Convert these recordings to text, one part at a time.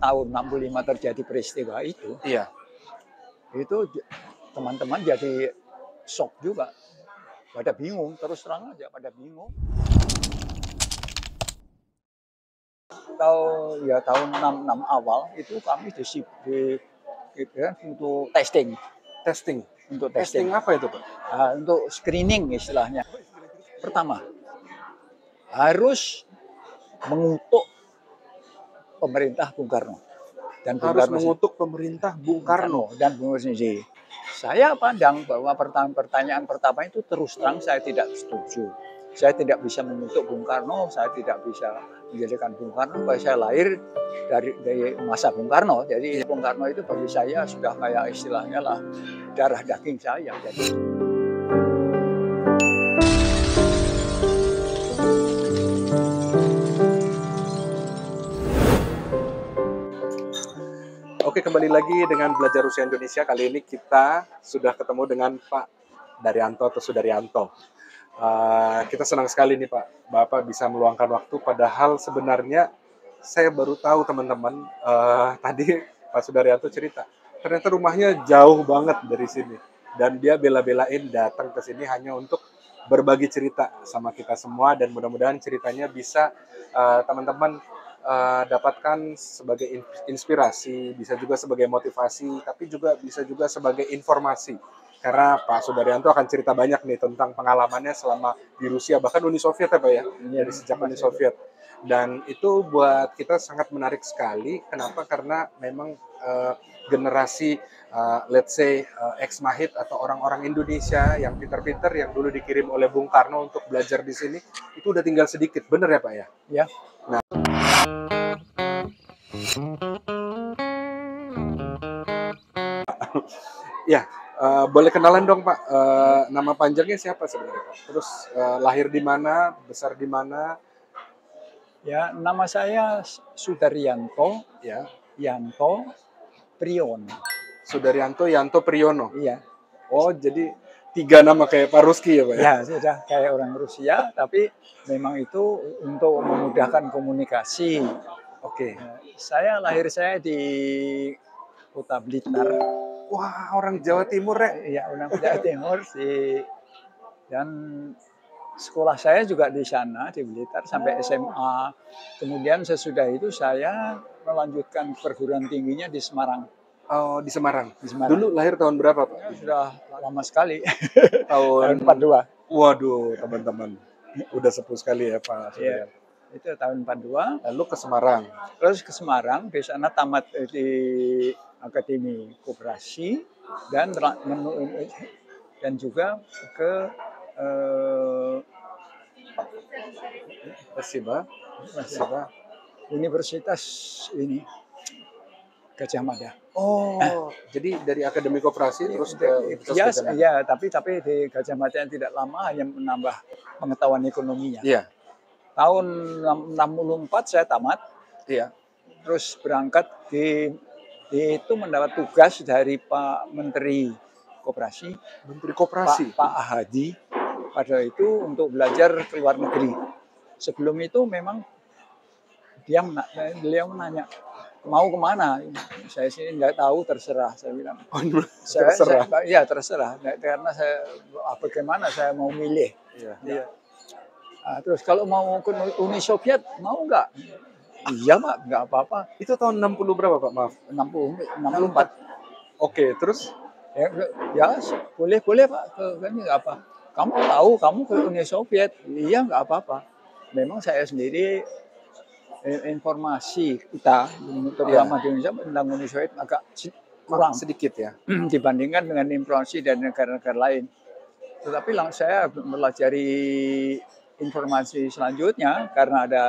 tahun 65 terjadi peristiwa itu, Iya. itu teman-teman jadi shock juga. Pada bingung, terus terang aja pada bingung. Tahun 66 awal itu kami untuk testing. Testing. Untuk Testing testing. apa itu, Pak? Untuk screening istilahnya. Pertama, harus mengutuk pemerintah Bung Karno. Dan Bung Harus Karno mengutuk pemerintah Bung Karno. dan Bung Karno sendiri. Saya pandang bahwa pertanyaan pertama itu terus terang saya tidak setuju. Saya tidak bisa mengutuk Bung Karno, saya tidak bisa menjadikan Bung Karno, bahwa saya lahir dari masa Bung Karno. Jadi Bung Karno itu bagi saya sudah kayak istilahnya lah darah daging saya. Jadi, Oke, kembali lagi dengan Belajar Rusia Indonesia. Kali ini kita sudah ketemu dengan Pak Daryanto atau Sudaryanto. Kita senang sekali nih Pak, Bapak bisa meluangkan waktu. Padahal sebenarnya saya baru tahu teman-teman, tadi Pak Sudaryanto cerita, ternyata rumahnya jauh banget dari sini. Dan dia bela-belain datang ke sini hanya untuk berbagi cerita sama kita semua. Dan mudah-mudahan ceritanya bisa teman-teman dapatkan sebagai inspirasi, bisa juga sebagai motivasi, tapi juga bisa juga sebagai informasi. Karena Pak Sudaryanto akan cerita banyak nih tentang pengalamannya selama di Rusia, bahkan Uni Soviet ya Pak ya, dari sejak Uni Soviet. Dan itu buat kita sangat menarik sekali. Kenapa? Karena memang generasi let's say ex-mahit atau orang-orang Indonesia yang pinter-pinter yang dulu dikirim oleh Bung Karno untuk belajar di sini, itu udah tinggal sedikit, bener ya Pak ya? ya. Nah, ya, boleh kenalan dong Pak, nama panjangnya siapa sebenarnya Pak? Terus lahir di mana, besar di mana? Ya, nama saya Sudaryanto, Ya, Yanto Priyono. Sudaryanto Yanto Priyono. Iya. Oh, jadi 3 nama kayak Pak Ruski ya Pak ya? Ya, sudah kayak orang Rusia, tapi memang itu untuk memudahkan komunikasi. Oke. Saya di Kota Blitar. Wah, orang Jawa Timur ya? Iya, orang Jawa Timur dan sekolah saya juga di sana di Blitar sampai SMA. Kemudian sesudah itu saya melanjutkan perguruan tingginya di Semarang. Oh, di Semarang. Di Semarang. Dulu lahir tahun berapa Pak? Ya, sudah lama sekali. Tahun 42. Waduh, teman-teman. Udah sepuh sekali ya Pak. Iya, itu tahun 42. Lalu ke Semarang. Terus ke Semarang, di sana tamat di Akademi Koperasi dan juga ke Persiba. Universitas ini Gajah Mada. Oh, jadi dari Akademi Koperasi terus ke Universitas Gajah Mada. Ya, tapi di Gajah Mada yang tidak lama hanya menambah pengetahuan ekonominya. Iya. Tahun 64 saya tamat. Iya. Terus berangkat itu mendapat tugas dari Pak Menteri Koperasi. Menteri Koperasi. Pak Hadi pada itu untuk belajar ke luar negeri. Sebelum itu memang beliau menanya, mau kemana? Saya sih nggak tahu, terserah. Saya bilang. Terserah. Iya terserah. Karena bagaimana saya mau milih. Iya. Ya. Nah, terus kalau mau ke Uni Soviet mau nggak? Iya Pak, nggak apa-apa. Itu tahun 60 berapa Pak? Maaf. 64. Oke, terus? Ya boleh Pak, ini nggak apa. Kamu tahu kamu ke Uni Soviet? Iya nggak apa-apa. Memang saya sendiri informasi kita terutama di Indonesia tentang Uni Soviet agak kurang sedikit ya dibandingkan dengan informasi dari negara-negara lain. Tetapi saya mempelajari informasi selanjutnya karena ada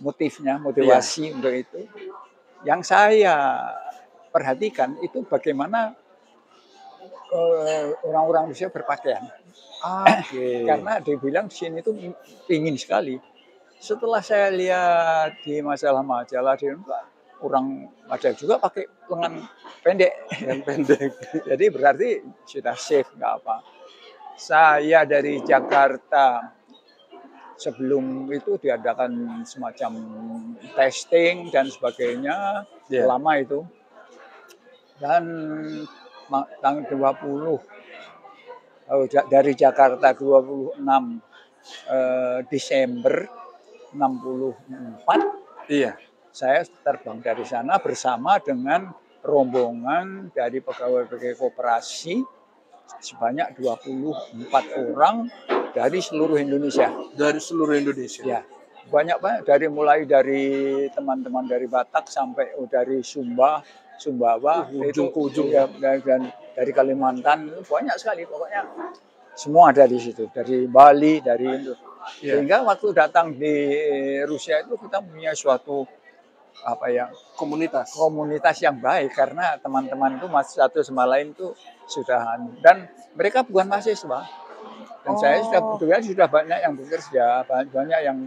motivasi untuk itu. Yang saya perhatikan itu bagaimana orang-orang Rusia berpakaian. Karena dibilang di sini itu ingin sekali. Setelah saya lihat di majalah-majalah di orang ada juga pakai lengan pendek. Jadi berarti sudah safe, nggak apa. Saya dari Jakarta sebelum itu diadakan semacam testing dan sebagainya, Iya. lama itu. Dan tanggal 20 dari Jakarta 26 Desember 64 Iya. saya terbang dari sana bersama dengan rombongan dari pegawai-pegawai koperasi sebanyak 24 orang dari seluruh Indonesia. Dari seluruh Indonesia. Ya, banyak mulai dari teman-teman dari Batak sampai dari Sumbawa, Ujung ke ujung. ya, dan dari Kalimantan banyak sekali pokoknya. Semua ada di situ, dari Bali, dari Indo. Iya. Sehingga waktu datang di Rusia itu kita punya suatu komunitas yang baik karena teman-teman itu satu sama lain itu sudah, dan mereka bukan mahasiswa. Dan saya sudah banyak yang bekerja, banyak yang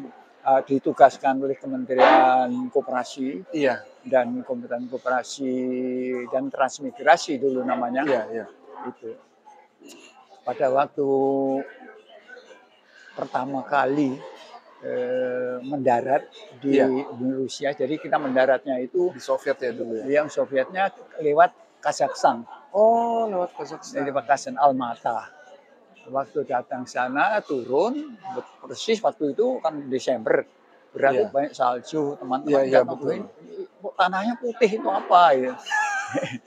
ditugaskan oleh Kementerian Koperasi. Iya. Dan Kementerian Koperasi dan Transmigrasi dulu namanya. Iya. Itu. Pada waktu pertama kali mendarat di Rusia, jadi kita mendaratnya itu di Soviet ya dulu ya. Yang Sovietnya lewat Kazakhstan. Oh, lewat Kazakhstan. Lewat Kazakhstan, Almata. Waktu datang sana turun persis waktu itu kan Desember, berarti banyak salju, teman-teman betul. Tanahnya putih itu apa ya?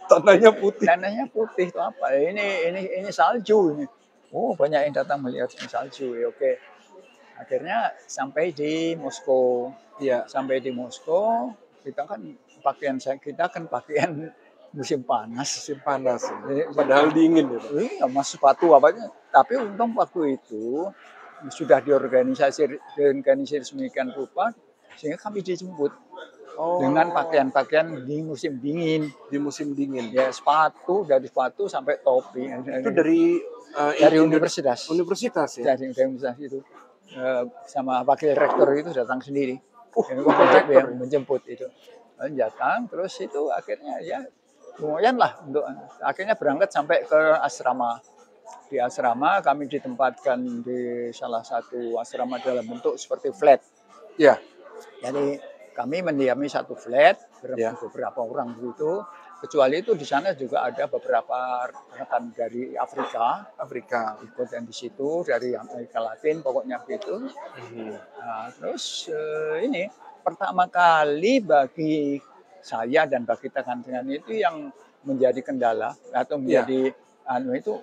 Tanahnya putih itu apa? Ini salju ini. Oh, banyak yang datang melihat salju. Ya, oke. Akhirnya sampai di Moskow. Iya. Sampai di Moskow, kita kan pakaian musim panas. Padahal dingin ya, Pak. Iya, mas sepatu apanya. Tapi untung waktu itu sudah diorganisasi sedemikian rupa sehingga kami dijemput dengan pakaian-pakaian di musim dingin. Di musim dingin. Ya, dari sepatu sampai topi. Itu dari universitas. Universitas ya. Dari universitas itu. Sama wakil rektor itu datang sendiri. Menjemput itu. Datang terus itu akhirnya ya lumayan lah untuk akhirnya berangkat sampai ke asrama. Di asrama kami ditempatkan di salah satu asrama dalam bentuk seperti flat. Ya. Jadi kami mendiami satu flat beberapa orang begitu. Kecuali itu di sana juga ada beberapa rekan dari Afrika ikut dan di situ dari Amerika Latin pokoknya begitu. Nah, terus ini pertama kali bagi saya dan bagi teman-teman itu yang menjadi kendala atau menjadi itu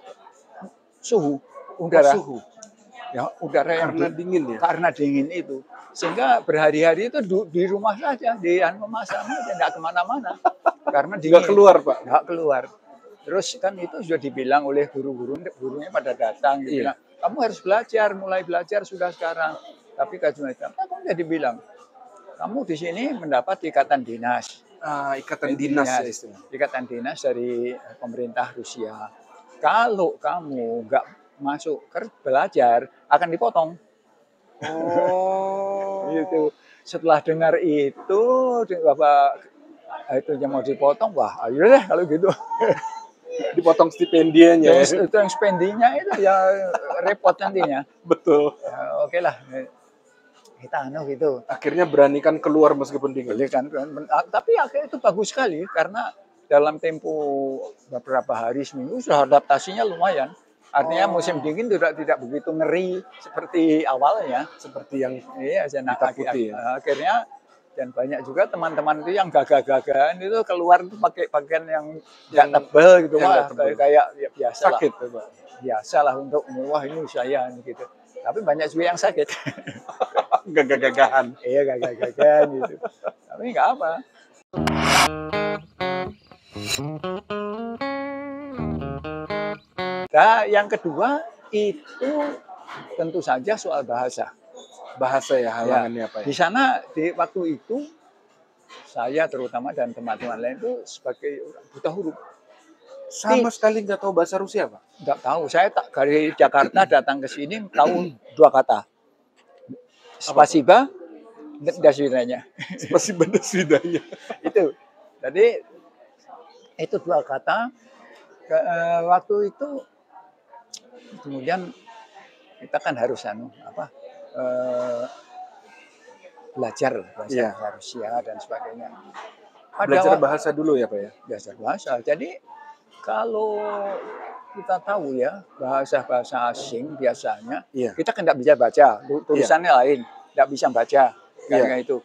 suhu udara. Ya, udara yang karena dingin itu. Sehingga berhari-hari itu di rumah saja, di rumah sana aja, tidak kemana-mana. Karena dingin. Nggak keluar, Pak? Nggak keluar. Terus kan itu sudah dibilang oleh gurunya pada datang. Dibilang, kamu harus mulai belajar sudah sekarang. Tapi kamu sudah dibilang, kamu di sini mendapat ikatan dinas. Ikatan dinas Ikatan dinas dari pemerintah Rusia. Kalau kamu nggak masuk belajar, akan dipotong. Gitu. Setelah dengar itu, Bapak itu yang mau dipotong, wah ayo deh kalau gitu. Dipotong stipendianya. Itu yang stipendinya itu ya repot nantinya. Betul. Ya, oke lah. Kita gitu. Akhirnya beranikan keluar meskipun dingin. Tapi akhirnya itu bagus sekali karena dalam tempo beberapa hari seminggu sudah adaptasinya lumayan. Artinya musim dingin tidak begitu ngeri seperti awalnya. Seperti yang ditakuti. Akhirnya dan banyak juga teman-teman itu yang gagah-gagahan itu keluar itu pakai pakaian yang tebal gitu, kayak ya, biasa sakit, lah. Biasa lah untuk wah ini saya gitu. Tapi banyak juga yang sakit. Gagah-gagahan. Iya, gagah-gagahan gitu. Tapi nggak apa. Nah, yang kedua itu tentu saja soal bahasa. Bahasa ya halangannya Pak. Di sana di waktu itu saya terutama dan teman-teman lain itu sebagai orang buta huruf. Sama sekali nggak tahu bahasa Rusia Pak? Nggak tahu. Saya dari Jakarta datang ke sini tahu dua kata. Spasiba dan daswidanya. Spasiba dan daswidanya. Itu. Jadi itu dua kata. Waktu itu kemudian kita kan harus eh, belajar Iya. bahasa Rusia dan sebagainya. Belajar bahasa dulu ya Pak ya? Belajar bahasa. Jadi kalau kita tahu ya bahasa-bahasa asing biasanya Iya. kita kan tidak bisa baca, tulisannya lain, tidak bisa baca. Karena itu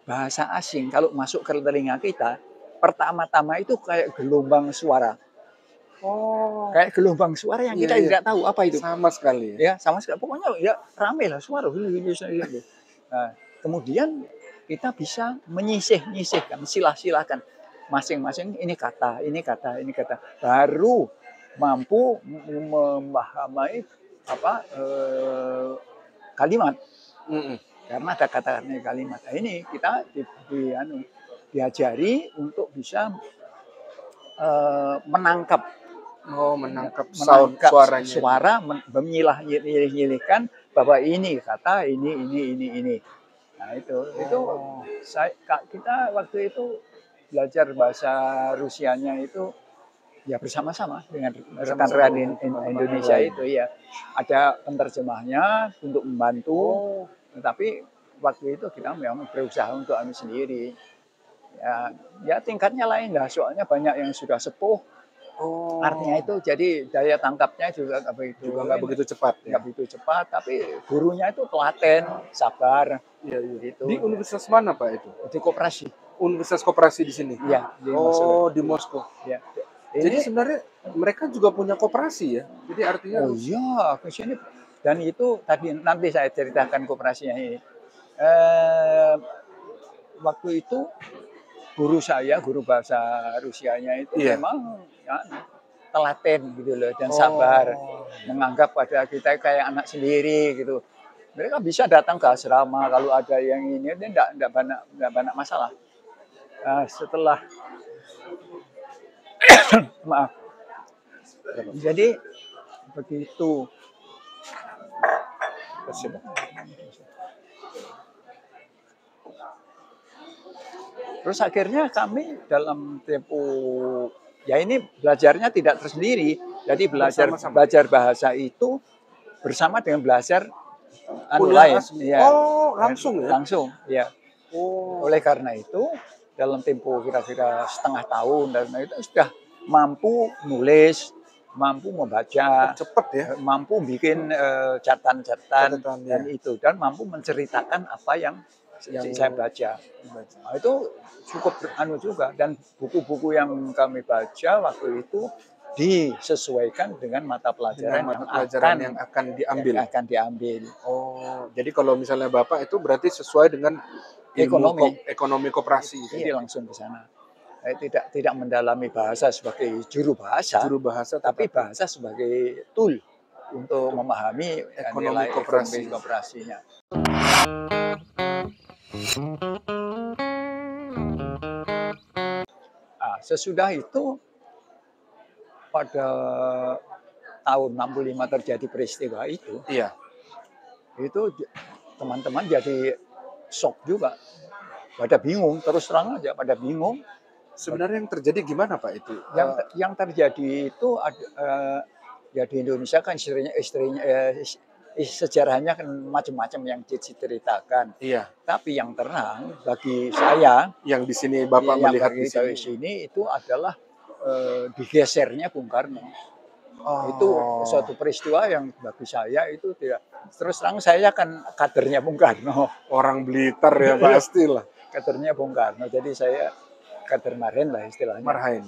bahasa asing kalau masuk ke telinga kita pertama-tama itu kayak gelombang suara. Oh. Kayak gelombang suara yang kita tidak tahu apa itu. Sama sekali. Ya, sama sekali. Pokoknya ya rame lah suara. Nah, kemudian kita bisa menyisihkan, silah-silahkan masing-masing ini kata, ini kata, ini kata. Baru mampu memahami kalimat. Karena ada kata-kata kalimat. Nah, ini kita diajari untuk bisa menangkap suaranya. Suara memilah-milihkan bahwa ini kata ini. Nah, kita waktu itu belajar bahasa Rusianya itu ya bersama-sama dengan rekan-rekan Indonesia itu ya. Ada penerjemahnya untuk membantu, tetapi waktu itu kita memang berusaha untuk sendiri. Ya tingkatnya lain lah, soalnya banyak yang sudah sepuh. Artinya itu jadi daya tangkapnya juga nggak begitu cepat. Nggak begitu cepat, tapi gurunya itu telaten, sabar. Iya. Gitu. Di universitas mana Pak itu? Di Koperasi. Universitas Koperasi di sini? Iya. Moskow. Di Moskow. Ya. Jadi sebenarnya mereka juga punya koperasi ya? Jadi artinya... Oh iya, ke sini. Dan itu tadi nanti saya ceritakan koperasinya ini. Waktu itu guru bahasa Rusianya itu memang ya, telaten gitu loh dan sabar, menganggap pada kita kayak anak sendiri gitu. Mereka bisa datang ke asrama kalau ada yang ini, dia enggak banyak masalah. Setelah maaf. Jadi begitu. Terus akhirnya kami dalam tempo ya ini belajarnya tidak tersendiri. Jadi belajar bahasa itu bersama dengan belajar lain. Ya. Langsung ya? Langsung, ya. Oleh karena itu dalam tempo kira-kira setengah tahun dan itu sudah mampu nulis, mampu membaca, cepat ya, mampu bikin catatan dan itu dan mampu menceritakan apa yang saya baca. Nah, itu cukup juga dan buku-buku yang kami baca waktu itu disesuaikan dengan mata pelajaran yang akan diambil. Oh, jadi kalau misalnya Bapak itu berarti sesuai dengan ekonomi koperasi. Jadi langsung ke sana. Saya tidak mendalami bahasa sebagai juru bahasa, tapi bahasa sebagai tool untuk memahami ekonomi koperasinya. Sesudah itu pada tahun 65 terjadi peristiwa itu. Iya. Itu teman-teman jadi shock juga. Pada bingung, terus terang aja pada bingung. Sebenarnya yang terjadi gimana Pak itu? Yang terjadi itu ya di Indonesia kan sejarahnya kan macam-macam yang diceritakan. Iya. Tapi yang terang bagi saya yang di sini Bapak melihat di sini itu adalah digesernya Bung Karno. Itu suatu peristiwa yang bagi saya itu tidak. Terus terang saya kan kadernya Bung Karno. Orang Blitar ya pastilah. Kadernya Bung Karno. Jadi saya kader Marhen lah istilahnya. Marhen.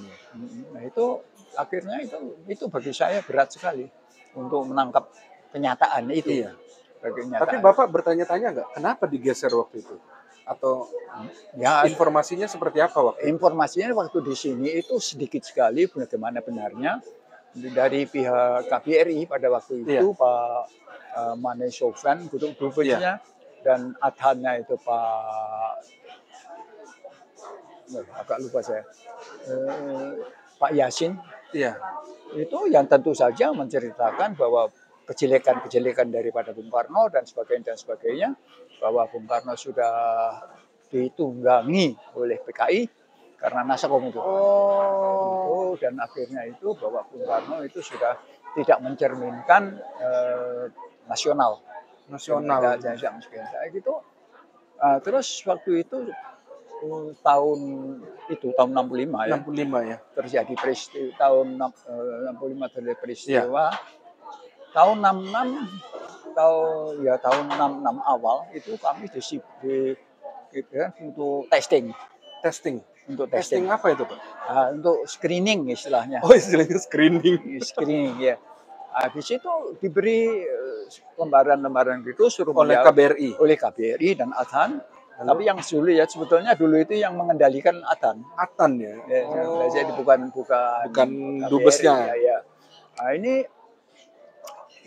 Nah itu akhirnya itu bagi saya berat sekali untuk menangkap kenyataan itu. Iya. Tapi Bapak bertanya-tanya nggak kenapa digeser waktu itu? Atau ya informasinya seperti apa waktu itu? Informasinya waktu di sini itu sedikit sekali bagaimana benarnya dari pihak KBRI pada waktu itu Pak Mane Sofyan gubernurnya dan adhannya itu agak lupa saya Pak Yasin. Iya. Itu yang tentu saja menceritakan bahwa kejelekan daripada Bung Karno dan sebagainya, bahwa Bung Karno sudah ditunggangi oleh PKI karena Nasakom itu. Dan akhirnya itu bahwa Bung Karno itu sudah tidak mencerminkan nasional. Nasional. Tidak miskin. Kayak gitu. Terus waktu itu tahun tahun 65 ya. 65 ya. Terjadi peristiwa tahun 65 terjadi Iya. peristiwa. Tahun 66 tahun 66 awal itu kami untuk testing. Untuk Testing testing. apa itu, Pak? Untuk screening istilahnya. Oh, istilahnya screening. Screening ya. Di situ diberi lembaran-lembaran gitu suruh Oleh KBRI. oleh KBRI dan Adhan. Tapi yang sulit ya sebetulnya dulu itu yang mengendalikan Adhan. Adhan ya. Jadi bukan dubesnya. Ya. Nah,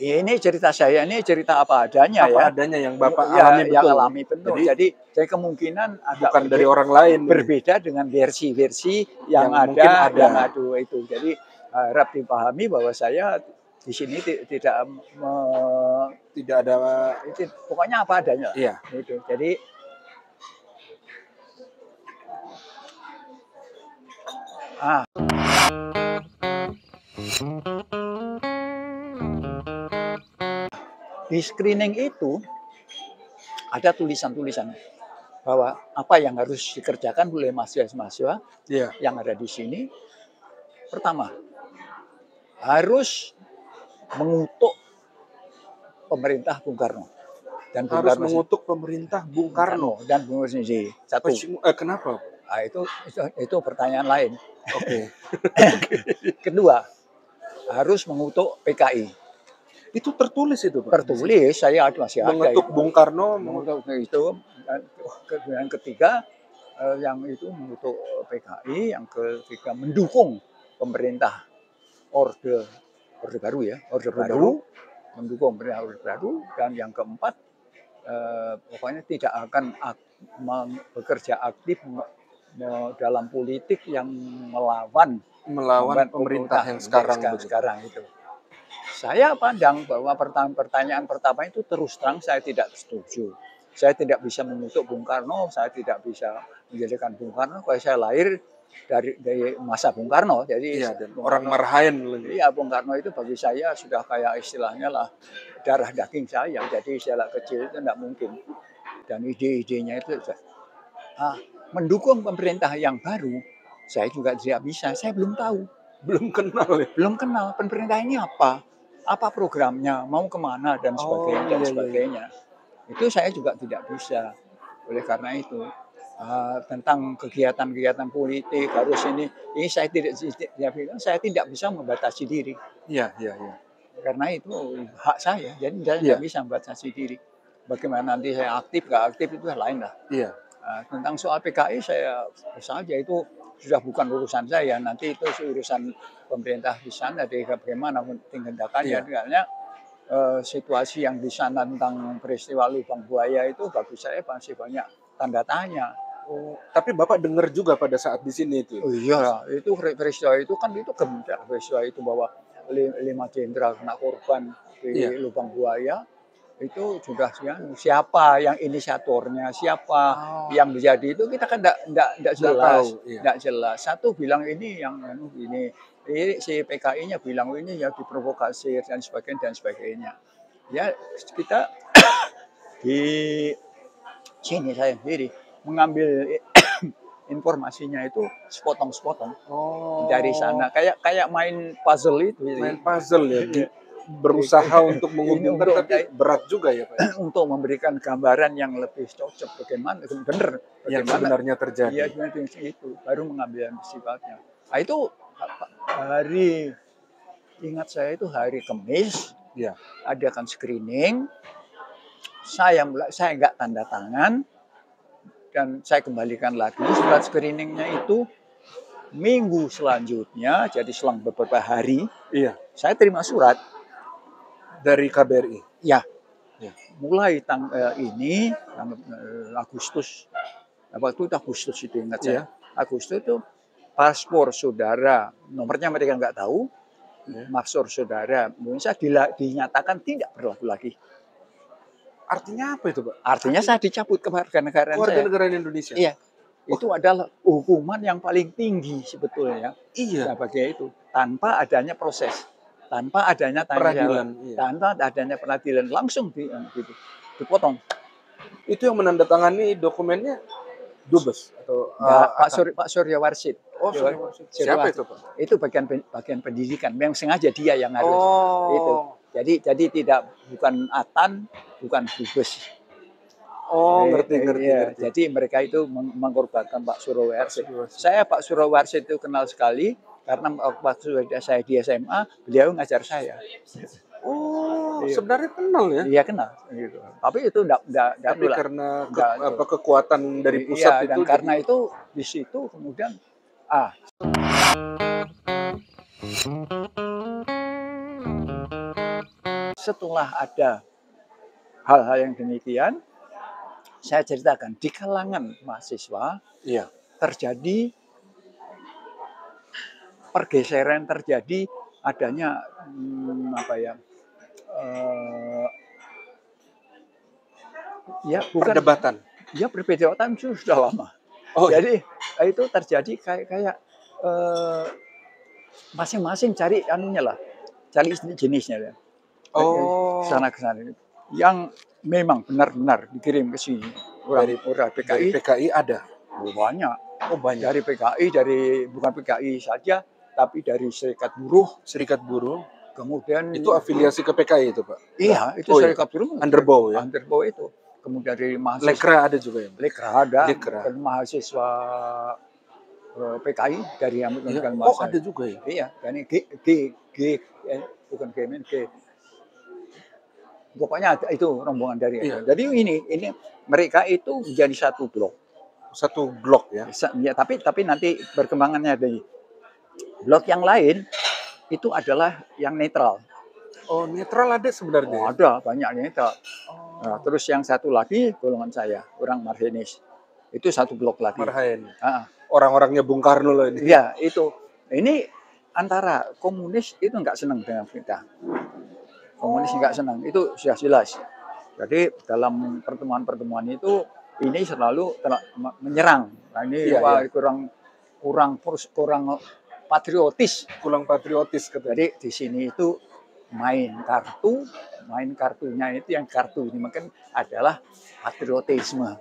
ini cerita saya, ini cerita apa adanya Apa ya. adanya yang Bapak alami betul. Yang alami betul. Jadi kemungkinan bukan dari orang lain. Berbeda dengan versi-versi yang ada. Yang ada itu. Jadi harap dipahami bahwa saya di sini tidak ada pokoknya apa adanya. Iya. Itu. Jadi di screening itu ada tulisan-tulisan bahwa apa yang harus dikerjakan oleh mahasiswa-mahasiswa yang ada di sini. Pertama, harus mengutuk pemerintah Bung Karno. Dan harus mengutuk pemerintah Bung Karno dan Bung Karno. Satu. Kenapa? Itu pertanyaan lain. Oke. Kedua, harus mengutuk PKI. Itu tertulis itu, Pak? Tertulis, saya masih ada. Mengutuk Bung Karno, mengutuk itu. Dan ketiga, yang itu mengutuk PKI, yang ketiga mendukung pemerintah Orde Baru ya, Orde Baru, mendukung pemerintah Orde Baru, dan yang keempat pokoknya tidak akan bekerja aktif dalam politik yang melawan pemerintah yang sekarang itu. Saya pandang bahwa pertanyaan pertama itu terus terang saya tidak setuju. Saya tidak bisa mengutuk Bung Karno, saya tidak bisa menjadikan Bung Karno kalau saya lahir dari masa Bung Karno. Jadi orang marahin. Iya, Bung Karno itu bagi saya sudah kayak istilahnya lah darah daging saya. Jadi sejak kecil itu tidak mungkin. Dan ide-idenya itu mendukung pemerintah yang baru, saya juga tidak bisa. Saya belum tahu. Belum kenal ya? Belum kenal pemerintah ini apa programnya, mau kemana dan sebagainya. Itu saya juga tidak bisa. Oleh karena itu tentang kegiatan-kegiatan politik harus ini saya tidak bisa membatasi diri. Iya. Karena itu hak saya, jadi saya tidak bisa membatasi diri. Bagaimana nanti saya aktif nggak aktif itu lain lah. Iya. Tentang soal PKI saya saja itu sudah bukan urusan saya, nanti itu urusan pemerintah di sana, jadi bagaimana tindakannya. Karena situasi yang di sana tentang peristiwa Lubang Buaya itu bagi saya masih banyak tanda tanya. Tapi Bapak dengar juga pada saat di sini itu? Oh iya, itu peristiwa itu kan itu kemudian peristiwa itu bahwa 5 jenderal kena korban di Lubang Buaya. Itu sudah siapa yang inisiatornya, siapa yang menjadi itu kita kan tidak jelas, tidak jelas. Satu bilang ini yang ini si PKI-nya bilang ini ya diprovokasi dan sebagainya. Ya kita di sini saya sendiri mengambil informasinya itu sepotong-sepotong dari sana kayak main puzzle itu. Main puzzle ya. Berusaha untuk menghubungkan tapi berat juga ya Pak. Untuk memberikan gambaran yang lebih cocok bagaimana yang sebenarnya terjadi. Iya, itu baru mengambil sifatnya. Itu ingat saya itu hari Kamis. Iya. Adakan screening. Saya nggak tanda tangan dan saya kembalikan lagi surat screeningnya itu minggu selanjutnya, jadi selang beberapa hari. Iya. Saya terima surat dari KBRI. Ya. Mulai ini Agustus. Waktu itu Agustus itu ingat saya. Agustus itu paspor saudara, nomornya mereka nggak tahu. Paspor saudara Indonesia dinyatakan tidak berlaku lagi. Artinya apa itu, Pak? Artinya saya dicabut kewarganegaraan saya. Kewarganegaraan Indonesia. Iya. Itu adalah hukuman yang paling tinggi sebetulnya. Iya. Sebagai itu tanpa adanya proses. tanpa adanya tanya jawab, Peradilan. Iya. tanpa adanya peradilan langsung gitu, dipotong. Itu yang menandatangani dokumennya Dubes atau Enggak, Akan? Pak Surya Warsid. Oh, Surya Warsid. Surya Siapa Warsid. itu, Pak? Itu bagian pendidikan. Memang sengaja dia yang harus itu. Oh. Jadi tidak, bukan Atan, bukan Dubes. Oh, ngerti. Iya, jadi mereka itu mengorbankan Pak Surya Warsid. Surya Warsid. Saya Pak Surya Warsid itu kenal sekali karena waktu saya di SMA, beliau ngajar saya. Oh, Iya. sebenarnya kenal ya? Iya kenal gitu. Tapi itu enggak Tapi karena Enggak, kekuatan dari pusat iya, dan itu karena itu di situ kemudian setelah ada hal-hal yang demikian, saya ceritakan di kalangan mahasiswa iya, terjadi pergeseran, terjadi adanya ya bukan perdebatan. ya perbedaan sudah lama. Oh, Jadi itu terjadi kayak masing-masing cari anunya lah, cari jenisnya ya. Oh, Sana ke sana. Yang memang benar-benar dikirim ke sini dari orang dari PKI PKI ada. banyak. Oh, banyak. Dari PKI, bukan PKI saja, tapi dari Serikat Buruh. Serikat Buruh. Kemudian Itu afiliasi ke PKI itu, Pak? iya, itu Oh, iya. Serikat Buruh. Underbow ya? Underbow itu. Kemudian dari mahasiswa. Lekra ada juga ya? Lekra ada. Lekra. Dan mahasiswa PKI dari Amerika. Oh, ada juga ya? Iya, dan bukan G. Pokoknya itu rombongan dari itu. Jadi ini mereka itu menjadi satu blok. Satu blok ya? Ya, tapi nanti perkembangannya dari blok yang lain itu adalah yang netral. Oh, netral ada sebenarnya? Oh, ada, banyak netral. Oh. Nah, terus yang satu lagi golongan saya, orang Marhenis. Itu satu blok lagi. Marhaen. Orang-orangnya Bung Karno loh ini. Iya, itu. Ini antara komunis itu nggak senang dengan kita. Komunis nggak senang, itu sudah jelas. Jadi dalam pertemuan-pertemuan itu ini selalu menyerang. Nah, ini kurang patriotis. Kurang patriotis katanya. Jadi di sini itu main kartunya itu yang kartu ini mungkin adalah patriotisme.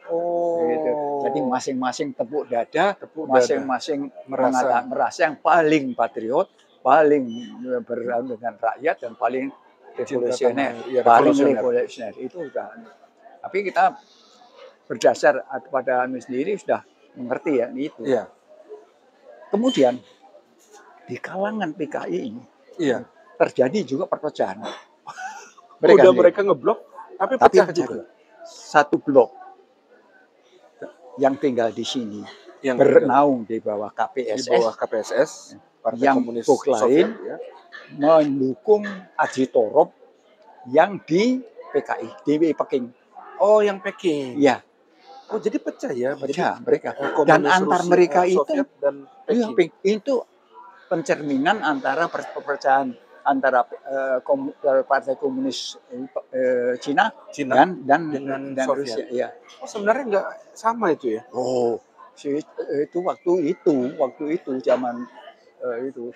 Oh. Gitu. Jadi masing-masing tepuk dada, masing-masing merasa yang paling patriot, paling berani dengan rakyat dan paling revolusioner, itu udah. Tapi kita berdasar pada anu sendiri sudah mengerti ya itu. Iya. Kemudian di kalangan PKI ini terjadi juga perpecahan. Mereka ngeblok, tapi pecah juga. Satu blok yang tinggal di sini, yang bernaung di bawah KPSS, Partai Komunis Soviet, lain mendukung Aji Torob yang di PKI, di Peking. Oh, yang Peking. Iya. Oh, jadi pecah ya? Pecah mereka. Dan antar mereka itu, dan Peking. Itu pencerminan antara perpecahan antara Partai Komunis Cina dan Rusia. Ya. Oh, sebenarnya nggak sama itu ya? Oh, itu waktu itu zaman itu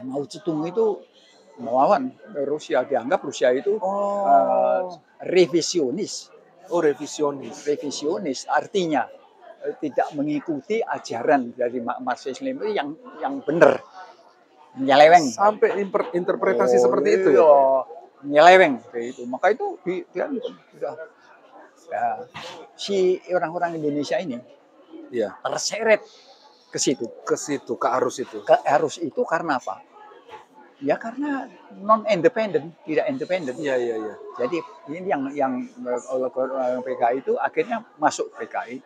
Mao Zedong itu melawan Rusia, dianggap Rusia itu revisionis. Oh, revisionis artinya tidak mengikuti ajaran dari Marxisme itu yang benar, menyeleweng. Sampai interpretasi seperti itu ya? Menyeleweng itu. Maka itu dia sudah si orang-orang Indonesia ini terseret ke situ, ke arus itu. Ke arus itu karena apa? Ya karena non-independen, tidak independen. Iya. Jadi ini yang PKI itu akhirnya masuk PKI,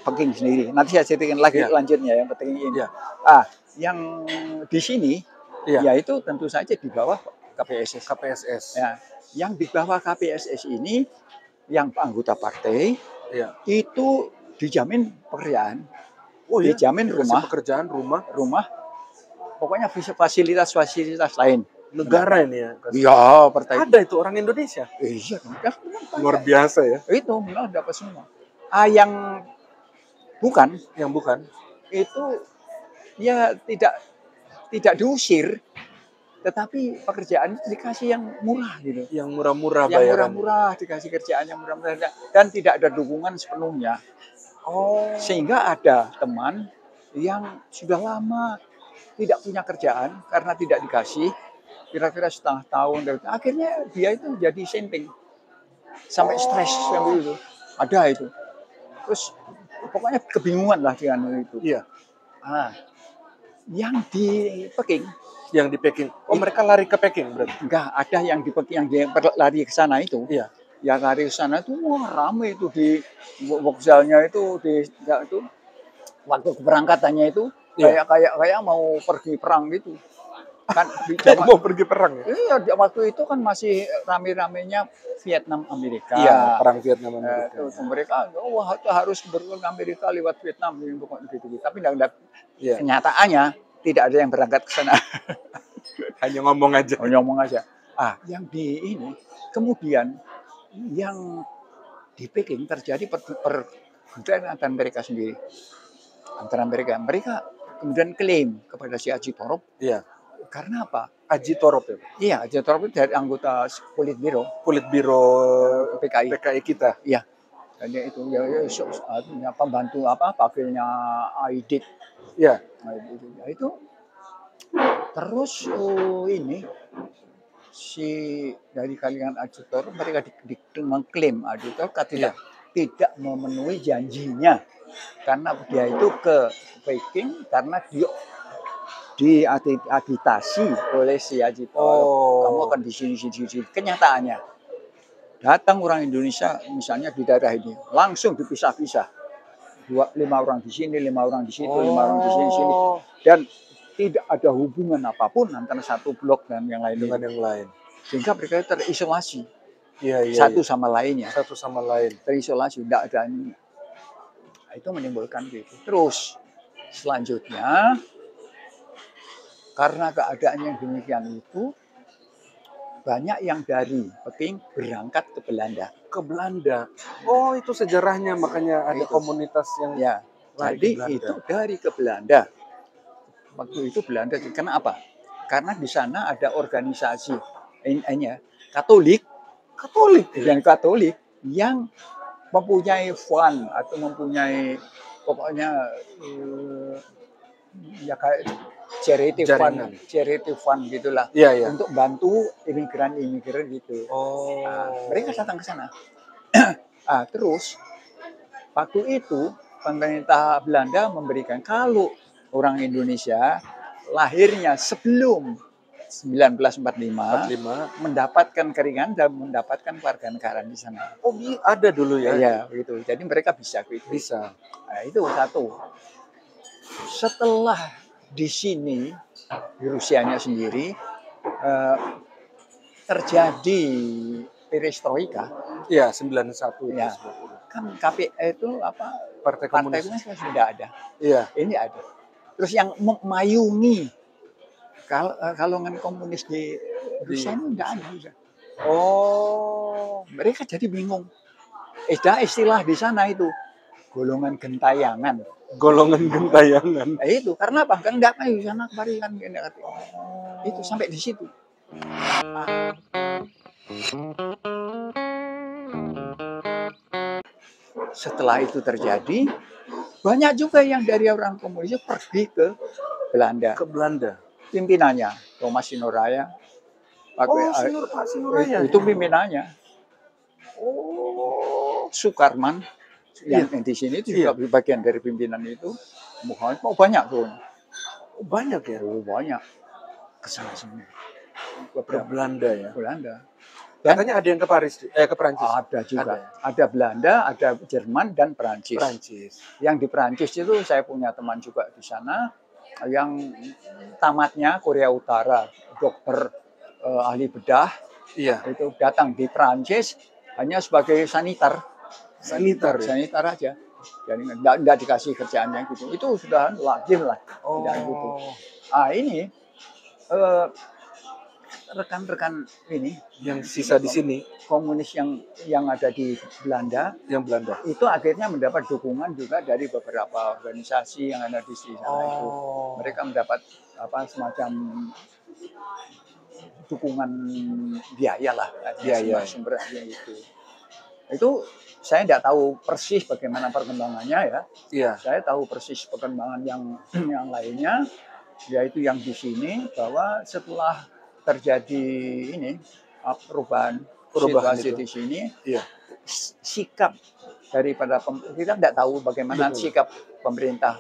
Peking sendiri. Nanti saya ceritakan lagi lanjutnya yang penting ini. Yang di sini, yaitu tentu saja di bawah KPSS. Ya, yang di bawah KPSS ini, yang anggota partai, itu dijamin pekerjaan, dijamin rumah, pokoknya fasilitas lain. Negara ini ya? Iya, partai. Ada itu orang Indonesia? Iya, luar biasa ya? Itu memang dapat semua. Yang bukan, itu ya tidak diusir, tetapi pekerjaan itu dikasih yang murah gitu. Yang murah-murah Yang bayarannya. murah-murah, dikasih kerjaan yang murah-murah dan tidak ada dukungan sepenuhnya. Oh. Sehingga ada teman yang sudah lama tidak punya kerjaan karena tidak dikasih, kira-kira setengah tahun, akhirnya dia itu jadi senting. Sampai stres sampai itu. Ada itu. Terus pokoknya kebingungan lah dengan itu. Iya. Ah, yang di Peking, Yang di Peking. Oh, mereka lari ke Peking berarti. enggak ada yang di Peking, yang dia lari ke sana itu. Iya. Yang lari ke sana itu wah ramai itu di wokzalnya itu ya itu waktu keberangkatannya itu Iya. kayak mau pergi perang gitu. Kan di Kayak zaman mau pergi perang ya? iya waktu itu kan masih rame-ramenya Vietnam Amerika. Iya, perang Vietnam Amerika. Terus mereka wah itu harus berperang Amerika lewat Vietnam gitu. Tapi enggak Iya. kenyataannya tidak ada yang berangkat ke sana. Hanya ngomong aja. Ngomong aja. Yang di ini kemudian yang di Peking terjadi pergulatan mereka sendiri antara mereka kemudian klaim kepada si Haji Torop. Iya. Karena apa? Haji Torop ya. Iya, Haji Torop itu dari anggota Politbiro PKI kita. Iya. Dan dia itu ya pembantu wakilnya Aidit. Iya. Itu terus ini si dari kalangan Haji Torop mereka mengklaim Haji Torop tidak memenuhi janjinya karena dia itu ke Peking karena dia diagitasi oleh si Haji Torop. Kamu akan di sini. Kenyataannya datang orang Indonesia misalnya di daerah ini langsung dipisah-pisah. 5 orang di sini, 5 orang di situ, 5 orang di sini. Dan tidak ada hubungan apapun antara satu blok dan yang lain dengan yang lain. Sehingga mereka terisolasi. Iya. Satu sama lainnya. Satu sama lain. Terisolasi, tidak ada ini. Nah, itu menimbulkan gitu. Terus selanjutnya karena keadaan yang demikian itu banyak yang dari Peking berangkat ke Belanda. Ke Belanda. Oh, itu sejarahnya makanya ada Itu. komunitas yang Ya. Jadi itu dari ke Belanda. Waktu itu Belanda kenapa? Karena di sana ada organisasi Katolik yang mempunyai fund atau mempunyai pokoknya ya kayak charity fund gitulah. Iya. Untuk bantu imigran gitu. Oh. Mereka datang ke sana. Terus waktu itu pemerintah Belanda memberikan kalau orang Indonesia lahirnya sebelum 1945 mendapatkan keringan dan mendapatkan kewarganegaraan di sana. Oh, ada dulu ya? Iya, gitu. Jadi mereka bisa gitu. Bisa. Itu satu. Setelah di sini di Rusianya sendiri terjadi perestroika. Iya, 91 ya. Kan KPI itu Partai Komunis sudah ada. Iya. Ini ada. Terus yang memayungi kalongan komunis di Rusia ini tidak ada. Oh, mereka jadi bingung. Istilah di sana itu golongan gentayangan. Itu karena apa? Kan nggak mayu sana kemarin kan itu sampai di situ. Setelah itu terjadi, banyak juga yang dari orang komunis pergi ke Belanda. Pimpinannya Thomas Sinoraya. Sinoraya. Itu pimpinannya. Sukarman yang di sini itu juga bagian dari pimpinan itu. Banyak tuh. Banyak ya? Banyak. Kesana sini. Ke Belanda ya? Belanda. Katanya ada yang ke Perancis. Ada juga. Ada Belanda, ada Jerman dan Perancis. Yang di Perancis itu saya punya teman juga di sana yang tamatnya Korea Utara, dokter ahli bedah. Iya. Itu datang di Perancis hanya sebagai sanitar aja. Jadi enggak dikasih kerjaannya gitu. Itu sudah lazim lah. Gitu. Ini rekan-rekan ini yang sisa di sini komunis yang ada di Belanda, itu akhirnya mendapat dukungan juga dari beberapa organisasi yang ada di sana itu. Mereka mendapat semacam dukungan biaya lah, Biaya. sumber itu saya tidak tahu persis bagaimana perkembangannya ya. Iya. Saya tahu persis perkembangan yang yang lainnya, yaitu yang di sini bahwa setelah terjadi ini perubahan situasi itu. di sini, Iya. sikap daripada kita tidak tahu bagaimana Betul. sikap pemerintah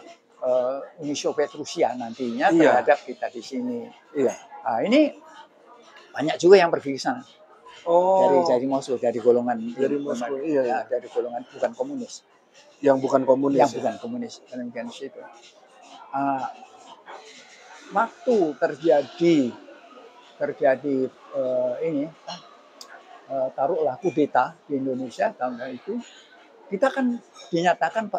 Uni Soviet Rusia nantinya Iya. terhadap kita di sini. Iya. Nah, ini banyak juga yang pergi ke sana. Oh. Dari Moskow, dari golongan Moskow, iya. dari golongan bukan komunis. Yang bukan komunis. Yang bukan komunis, demikian situ. Waktu terjadi ini, taruhlah kudeta di Indonesia tahun itu, kita kan dinyatakan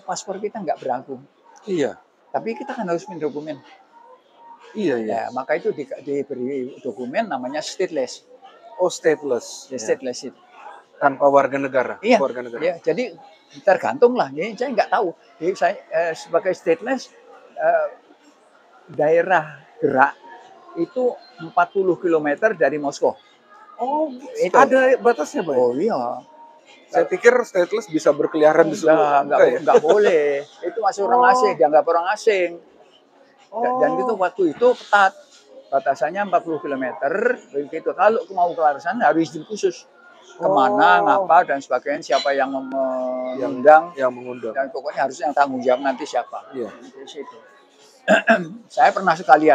paspor kita nggak berlaku. Iya. Tapi kita kan harus punya dokumen. Iya. Ya, maka itu diberi dokumen namanya stateless. Oh, stateless. Ya, stateless itu. Tanpa warga negara. Iya. Warga negara. Iya, jadi tergantung lah. Ini saya nggak tahu. Jadi saya sebagai stateless daerah gerak itu 40 km dari Moskow. Oh, itu ada batasnya, Pak? Oh iya. Saya pikir stateless bisa berkeliaran di seluruh. Enggak boleh. Itu masih orang asing, dianggap orang asing. Dan itu waktu itu ketat. Batasannya 40 km. Begitu. Kalau mau ke luar sana harus izin khusus. Kemana, ngapa, dan sebagainya. Siapa yang mengundang. Yang mengundang. Dan pokoknya harus yang tanggung jawab nanti siapa. Iya. Di situ. Saya pernah sekali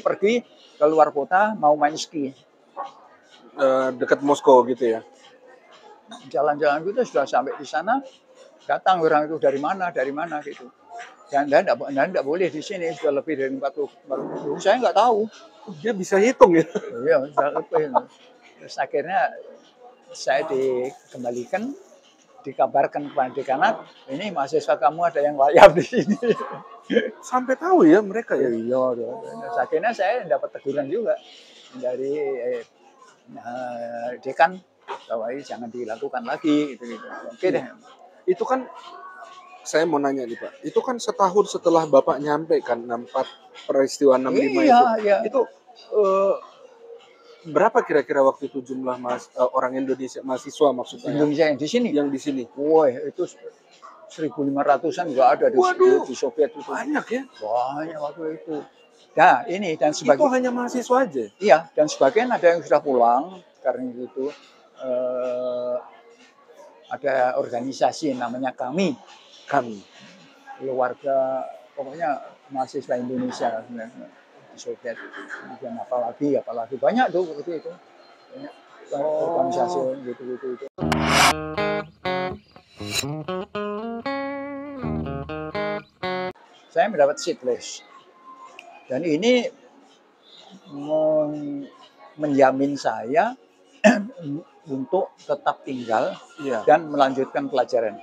pergi ke luar kota mau main ski. Dekat Moskow gitu ya. Jalan-jalan gitu sudah sampai di sana, datang orang itu dari mana gitu. Dan tidak boleh di sini, sudah lebih dari 40. Saya nggak tahu. Dia bisa hitung ya? Iya, sudah lebih. Terus akhirnya saya dikembalikan, dikabarkan kepada dekanat, ini mahasiswa kamu ada yang layap di sini. Sampai tahu ya mereka ya? Iya. Terus akhirnya saya dapat teguran juga dari dekan, bahwa ini jangan dilakukan lagi gitu. Oke deh. Itu kan saya mau nanya nih Pak, itu kan setahun setelah Bapak nyampe kan 64 peristiwa 65 iya, itu. Iya. Itu berapa kira-kira waktu itu jumlah orang Indonesia mahasiswa maksudnya? Indonesia yang di sini? Yang di sini. Wah, itu 1.500-an juga ada di Soviet itu. Banyak ya? Banyak waktu itu. Nah, ini dan sebagian itu hanya mahasiswa aja. Iya, dan sebagian ada yang sudah pulang karena itu ada organisasi namanya kami keluarga, pokoknya mahasiswa Indonesia di Soviet. Dan apalagi banyak tuh itu banyak organisasi gitu. Saya mendapat stateless. Dan ini menjamin saya untuk tetap tinggal dan melanjutkan pelajaran.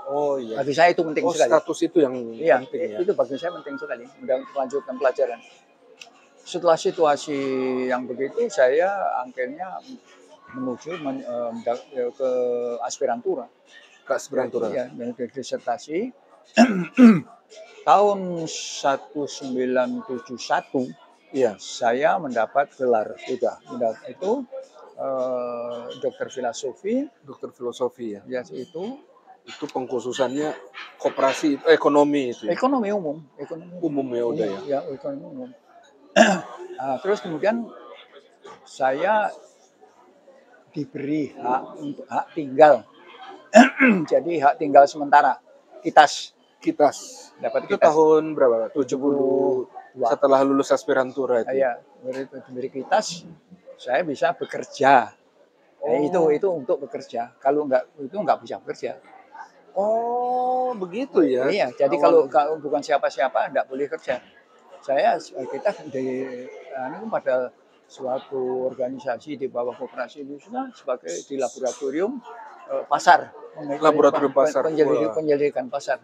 Oh iya. Bagi saya itu penting sekali. Status itu yang penting ya. Itu bagi saya penting sekali, melanjutkan pelajaran. Setelah situasi yang begitu, saya akhirnya menuju ke aspirantura. Iya, ke disertasi. Tahun 1971 saya mendapat gelar itu dokter filosofi ya. Ya, itu pengkhususannya koperasi ekonomi itu. Ekonomi umum ya udah ya. Ya, ekonomi umum. Terus kemudian saya diberi hak tinggal. Jadi hak tinggal sementara, kitas. Dapat itu tahun berapa? 72. Setelah lulus aspirantura itu. Iya, diberi kitas, saya bisa bekerja. Itu untuk bekerja. Kalau nggak bisa bekerja. Oh, begitu ya. Iya, jadi kalau bukan siapa-siapa nggak boleh kerja. Kita pada suatu organisasi di bawah Koperasi Indonesia sebagai di laboratorium pasar. Laboratorium pasar. Penyelidikan pasar.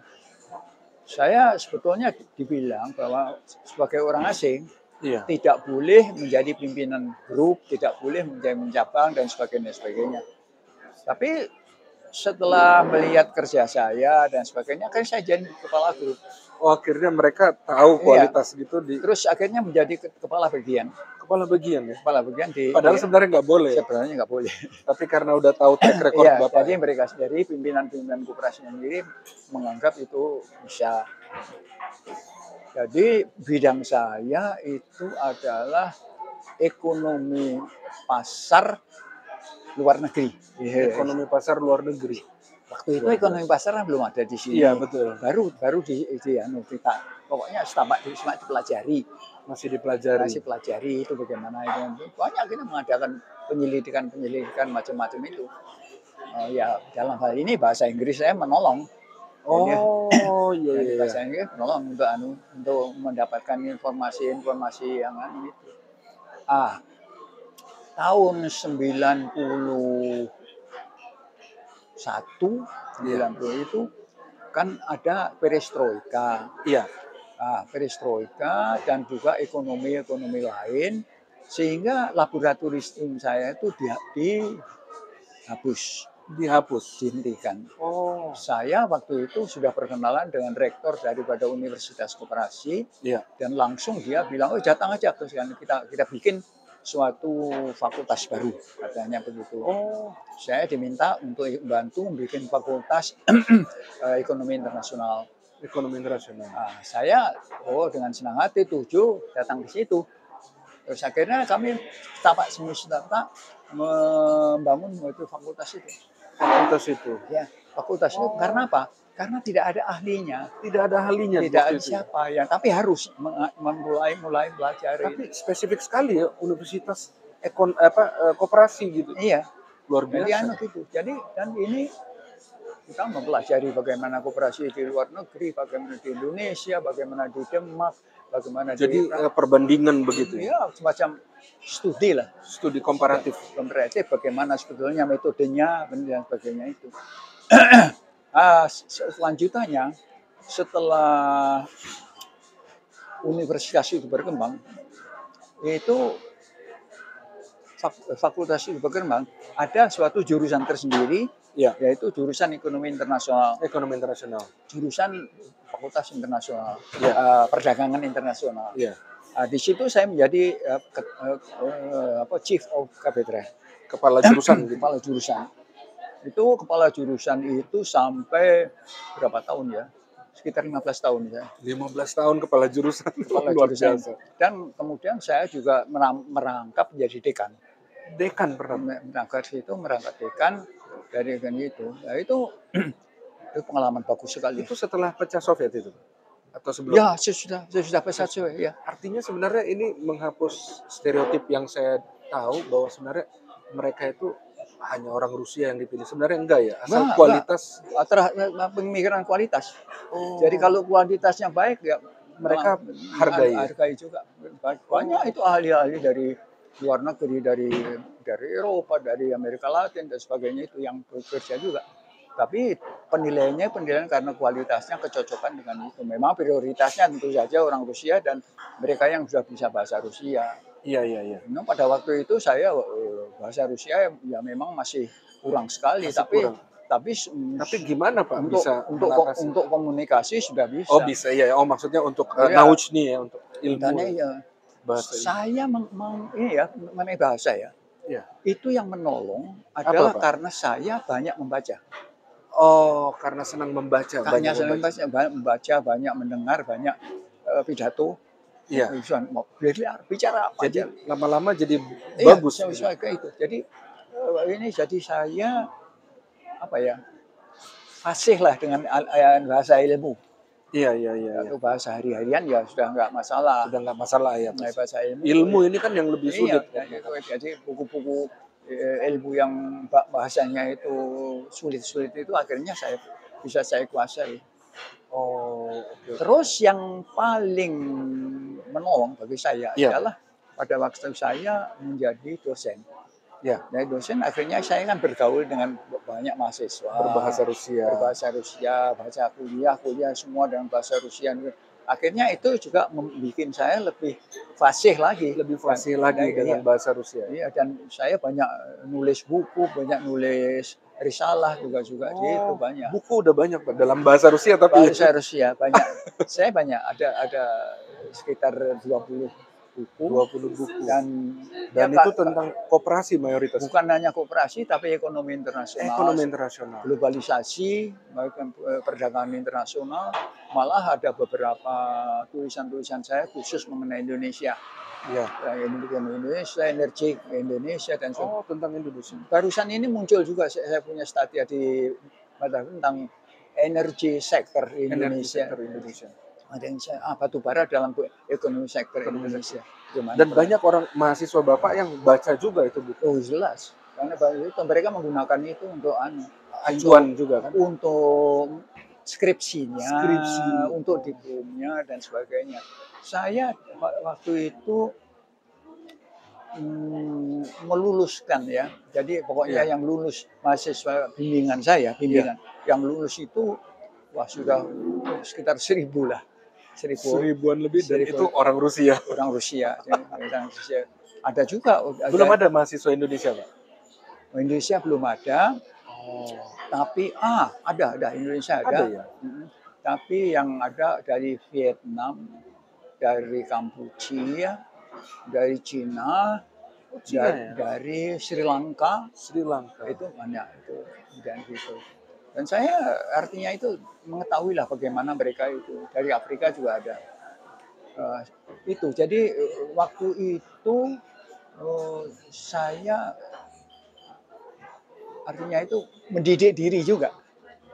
Saya sebetulnya dibilang bahwa sebagai orang asing tidak boleh menjadi pimpinan grup, tidak boleh menjadi cabang dan sebagainya. Tapi setelah melihat kerja saya dan sebagainya, kan saya jadi kepala grup. Oh, akhirnya mereka tahu kualitas gitu. Terus akhirnya menjadi kepala bagian. Kepala bagian ya. Kepala bagian Padahal sebenarnya nggak boleh. sebenarnya nggak boleh. Tapi karena udah tahu track record Iya, Bapak. jadi mereka sendiri pimpinan-pimpinan koperasinya sendiri menganggap itu bisa. Jadi bidang saya itu adalah ekonomi pasar luar negeri. Ekonomi pasar luar negeri. Waktu itu ekonomi pasar belum ada di sini. Iya betul. Baru di kita. Pokoknya setapak dipelajari. Masih dipelajari. Masih pelajari itu bagaimana itu. Banyak kita mengadakan penyelidikan macam-macam itu. Ya dalam hal ini bahasa Inggris saya menolong. Oh iya. Bahasa Inggris menolong untuk mendapatkan informasi yang itu. Tahun 90 itu kan ada perestroika. Iya. Perestroika dan juga ekonomi lain, sehingga laboratorium saya itu dihentikan. Saya waktu itu sudah perkenalan dengan rektor daripada Universitas Koperasi, dan langsung dia bilang, datang aja terus kan kita bikin suatu fakultas baru, katanya begitu. Saya diminta untuk membantu bikin fakultas ekonomi internasional. Saya dengan senang hati datang ke situ. Terus akhirnya kami tapak semesta membangun itu fakultas itu. Ya, fakultas itu karena apa? Karena tidak ada ahlinya. Tidak ada siapa ya, tapi harus mulai belajar. Tapi spesifik sekali ya Universitas Koperasi gitu. Iya. Luar biasa. Jadi dan ini kita mempelajari bagaimana koperasi di luar negeri, bagaimana di Indonesia, bagaimana di Denmark, bagaimana jadi perbandingan begitu ya, semacam studi komparatif bagaimana sebetulnya metodenya dan sebagainya itu. Selanjutnya setelah universitas itu berkembang, itu fakultas itu berkembang, ada suatu jurusan tersendiri, yaitu jurusan ekonomi internasional. Jurusan fakultas internasional, perdagangan internasional. Di situ saya menjadi chief of cathedra, kepala jurusan. Itu kepala jurusan itu sampai berapa tahun ya? Sekitar 15 tahun ya. 15 tahun kepala jurusan. Luar biasa. Dan kemudian saya juga merangkap menjadi dekan. Merangkap dekan dari itu. Nah, itu pengalaman bagus sekali. Itu setelah pecah Soviet itu? Atau sebelum? Ya, sesudah pecah Soviet, ya. Artinya sebenarnya ini menghapus stereotip yang saya tahu bahwa sebenarnya mereka itu hanya orang Rusia yang dipilih. Sebenarnya enggak ya, asal kualitas. Pemikiran kualitas. Jadi kalau kualitasnya baik ya mereka hargai juga. Banyak itu ahli-ahli dari luar negeri, dari Eropa, dari Amerika Latin dan sebagainya itu yang bekerja juga. Tapi penilaian karena kualitasnya, kecocokan dengan itu. Memang prioritasnya tentu saja orang Rusia dan mereka yang sudah bisa bahasa Rusia. Iya. Nah, pada waktu itu saya bahasa Rusia ya memang masih kurang sekali, tapi gimana Pak untuk komunikasi sudah bisa. Bisa ya. Maksudnya untuk naujni ya, untuk ilmu. Bahasa saya mengenai bahasa ya. Itu yang menolong adalah karena saya banyak membaca. Karena senang membaca. Banyak mendengar, banyak pidato. Iya. Bicara apa? Jadi lama-lama jadi bagus. Kayak itu. Jadi jadi saya fasih lah dengan bahasa ilmu. Iya. Atau bahasa hari-harian ya sudah nggak masalah. Ya. Bahasa ilmu ini kan yang lebih sulit. Jadi buku-buku ilmu yang bahasanya itu sulit itu akhirnya bisa saya kuasai. Terus yang paling menolong bagi saya adalah pada waktu saya menjadi dosen. Dari dosen akhirnya saya kan bergaul dengan banyak mahasiswa. Berbahasa Rusia, baca kuliah semua dengan bahasa Rusia. Akhirnya itu juga membuat saya lebih fasih lagi dengan bahasa Rusia. Iya, dan saya banyak nulis buku, banyak nulis risalah juga gitu banyak. Buku udah banyak Pak dalam bahasa Rusia tapi bahasa Rusia banyak. Saya banyak ada sekitar 20 buku 20 buku. dan Dan ya, itu tentang koperasi mayoritas. bukan hanya koperasi tapi ekonomi internasional, Ekonomi internasional. globalisasi, perdagangan internasional. Malah ada beberapa tulisan-tulisan saya khusus mengenai Indonesia. Iya. Indonesia, energi Indonesia dan sebagainya. Oh, tentang Indonesia. Barusan ini muncul juga saya punya stadia di tentang energi sektor Indonesia. Sektor Indonesia. Ada yang batu bara dalam ekonomi sektor Indonesia. Dan banyak orang mahasiswa Bapak yang baca juga itu buku. Oh jelas, karena itu mereka menggunakan itu untuk acuan juga kan, untuk skripsinya, untuk diplomnya dan sebagainya. Saya waktu itu meluluskan ya. Jadi pokoknya yang lulus mahasiswa bimbingan saya, yang lulus itu wah sudah sekitar 1.000 lah. 1.000-an lebih dan itu orang Rusia. Orang Rusia. Ada juga. Belum ada mahasiswa Indonesia, Pak? Indonesia belum ada. Tapi ada Indonesia ada. Ya? Tapi yang ada dari Vietnam, dari Kampuchia, dari Cina, dari Sri Lanka. Itu banyak itu dan gitu. Dan saya artinya itu mengetahui lah bagaimana mereka itu. Dari Afrika juga ada. Itu jadi waktu itu saya artinya itu mendidik diri juga.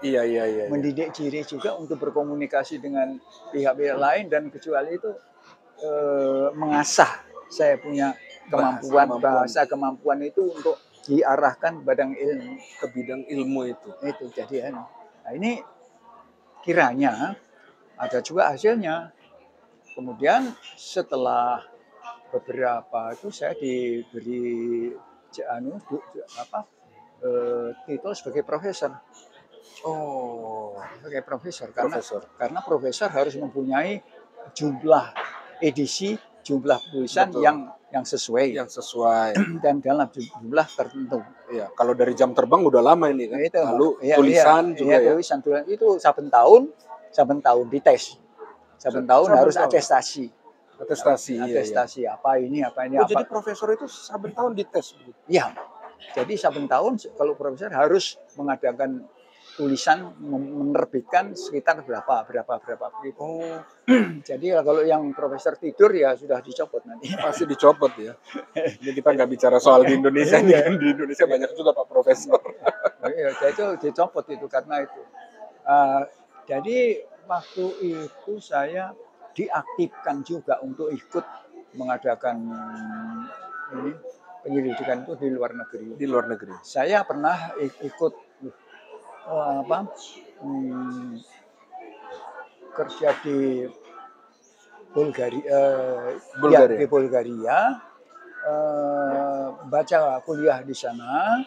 Iya. Mendidik diri juga untuk berkomunikasi dengan pihak-pihak lain dan kecuali itu mengasah saya punya kemampuan itu untuk diarahkan ke bidang ilmu itu. Jadi nah ini kiranya ada juga hasilnya. Kemudian setelah beberapa itu saya diberi titel sebagai profesor. Sebagai profesor karena profesor harus mempunyai jumlah edisi, jumlah tulisan yang sesuai dan dalam jumlah tertentu. Iya, kalau dari jam terbang udah lama ini kan. Lalu tulisan juga ya. Tulisan itu saben tahun dites. Saben tahun harus atestasi. Apa ini. Jadi profesor itu saben tahun dites. Iya. Jadi saben tahun kalau profesor harus mengadakan tulisan, menerbitkan sekitar berapa gitu. Jadi kalau yang profesor tidur ya sudah dicopot nanti. Pasti dicopot ya. Jadi kita nggak bicara soal di Indonesia nih. Di Indonesia banyak juga Pak Profesor. Itu dicopot itu karena itu. Jadi waktu itu saya diaktifkan juga untuk ikut mengadakan penyelidikan itu di luar negeri. Saya pernah ikut kerja di Bulgaria, baca kuliah di sana,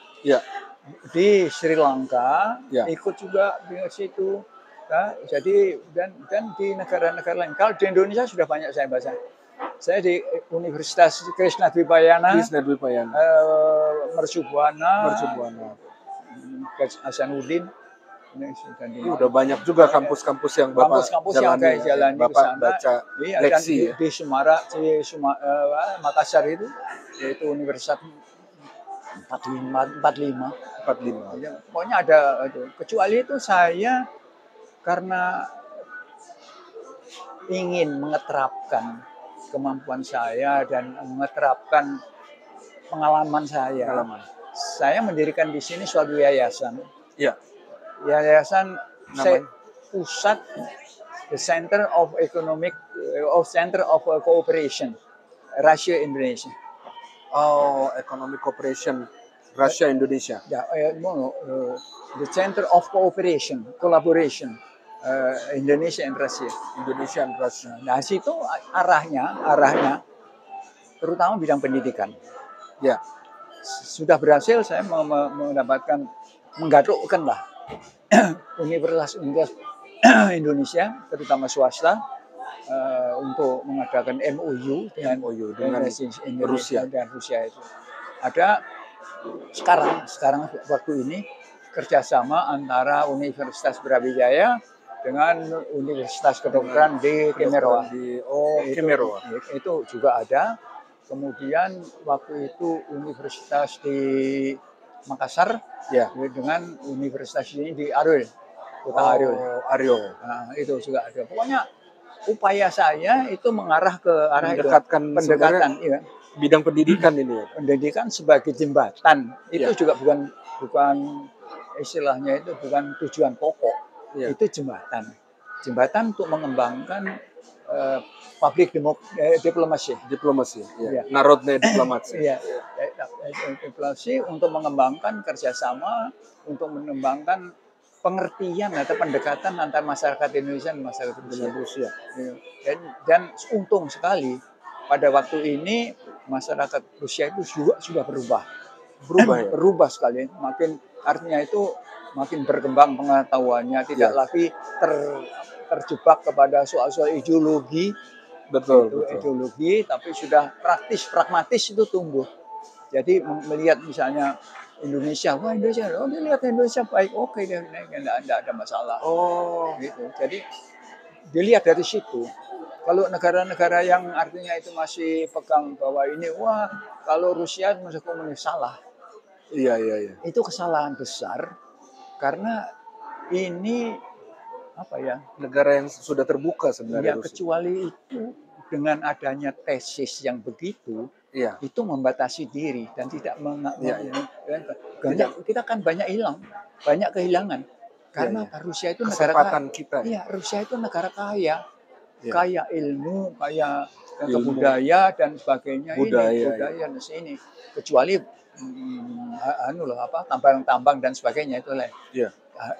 di Sri Lanka, ikut juga di situ. Jadi dan di negara-negara lain. Kalau di Indonesia sudah banyak saya baca. Saya di Universitas Krishna Dvipayana, Mercubuana, Hasanuddin. Ini udah banyak juga kampus-kampus yang Bapak jalani Bapak baca leksi di Makassar itu, yaitu Universitas 45. Pokoknya ada itu. Kecuali itu saya karena ingin mengeterapkan kemampuan saya dan mengeterapkan pengalaman saya. Saya mendirikan di sini suatu yayasan. Yayasan pusat the Center of Cooperation Russia Indonesia. Economic Cooperation Russia Indonesia. The Center of Collaboration Indonesia and Russia. Nah, situ arahnya terutama bidang pendidikan. Sudah berhasil saya menggadukkan lah Universitas Indonesia, terutama swasta, untuk mengadakan MOU dengan Rusia itu. Ada sekarang waktu ini kerjasama antara Universitas Brawijaya dengan Universitas Kedokteran di Kemeroa. Kemeroa. Itu juga ada. Kemudian waktu itu universitas di Makassar Ya. dengan universitas ini di Arul, Kota Arul. Aryo. Nah, itu juga ada. Pokoknya upaya saya itu mengarah ke arah Mendekatkan itu. Pendekatan, iya. Bidang pendidikan ini ya. Pendidikan sebagai jembatan itu Ya. juga bukan istilahnya itu bukan tujuan pokok. Ya. Itu jembatan untuk mengembangkan public diplomasi. Diplomasi, ya. Iya. Narodne diplomasi. Iya, diplomasi untuk mengembangkan kerjasama, untuk mengembangkan pengertian atau pendekatan antara masyarakat Indonesia dan masyarakat Rusia. Dan untung sekali pada waktu ini masyarakat Rusia itu juga sudah berubah Ya? berubah sekali. Artinya itu makin berkembang pengetahuannya, tidak lagi terjebak kepada soal-soal ideologi. Betul. Ideologi, tapi sudah pragmatis itu tumbuh. Jadi melihat misalnya Indonesia, dia lihat Indonesia baik, oke, tidak ada masalah. Gitu. Jadi dilihat dari situ. Kalau negara-negara yang artinya itu masih pegang bahwa ini, kalau Rusia masih komunis, salah. Iya. Itu kesalahan besar karena ini negara yang sudah terbuka sebenarnya. Kecuali itu dengan adanya tesis yang begitu, itu membatasi diri dan tidak kita kan banyak kehilangan karena Rusia itu negara kita. Iya, Rusia itu negara kaya, kaya ilmu, kaya kebudayaan dan sebagainya. Budaya di sini. Kecuali tambang-tambang dan sebagainya itu lah. Nah,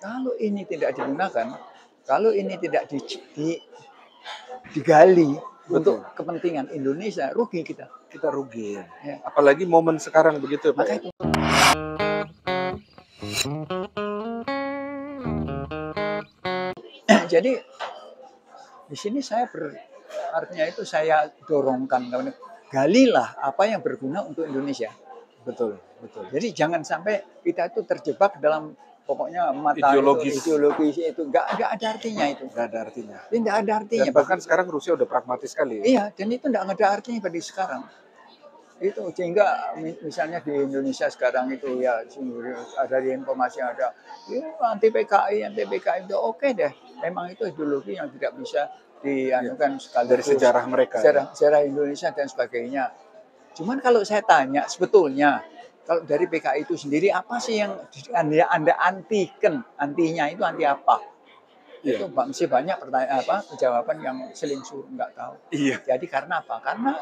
kalau ini tidak digunakan, kalau ini tidak digali untuk kepentingan Indonesia, rugi kita. Kita rugi. Ya. Apalagi momen sekarang begitu, Pak. Maka itu. Jadi di sini artinya itu saya dorongkan, galilah apa yang berguna untuk Indonesia. Betul. Jadi jangan sampai kita itu terjebak dalam pokoknya mata ideologi itu nggak ada artinya itu. Nggak ada artinya. Tidak ada artinya. Dan bahkan sekarang Rusia udah pragmatis sekali. Iya, dan itu nggak ada artinya pada sekarang. Itu sehingga misalnya di Indonesia sekarang itu ya ada di informasi ada anti PKI itu oke deh. Memang itu ideologi yang tidak bisa dianukan sekali dari sejarah mereka. Sejarah Indonesia dan sebagainya. Cuman kalau saya tanya sebetulnya kalau dari PKI itu sendiri apa sih yang Anda antikan? Antinya itu anti apa? Itu masih banyak jawaban yang selingsur, nggak tahu. Jadi karena apa? Karena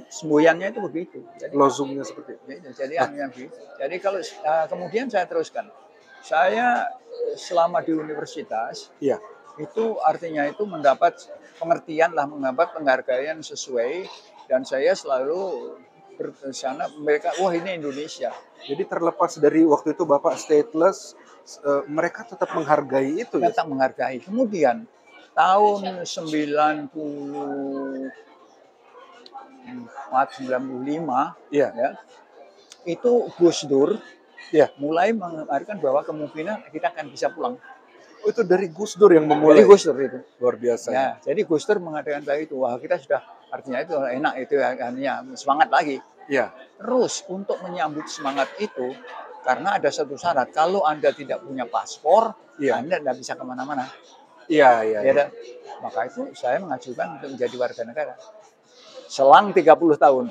semboyannya itu begitu. Jadi, lozungnya seperti itu. Jadi begitu. Jadi kalau kemudian saya teruskan. Saya selama di universitas itu artinya itu mendapat pengertian lah, mendapat penghargaan sesuai dan saya selalu bersana mereka ini Indonesia. Jadi terlepas dari waktu itu Bapak stateless, mereka tetap menghargai itu. Tetap menghargai. Kemudian tahun 95 itu Gus Dur mulai mengabarkan bahwa kemungkinan kita akan bisa pulang. Itu dari Gus Dur yang memulai. Dari Gus Dur itu. Luar biasa. Ya, jadi Gus Dur mengatakan itu, kita sudah artinya itu enak itu artinya semangat lagi. Terus untuk menyambut semangat itu, karena ada satu syarat, kalau Anda tidak punya paspor, Anda tidak bisa kemana-mana. Maka itu saya mengajukan untuk menjadi warga negara. Selang 30 tahun.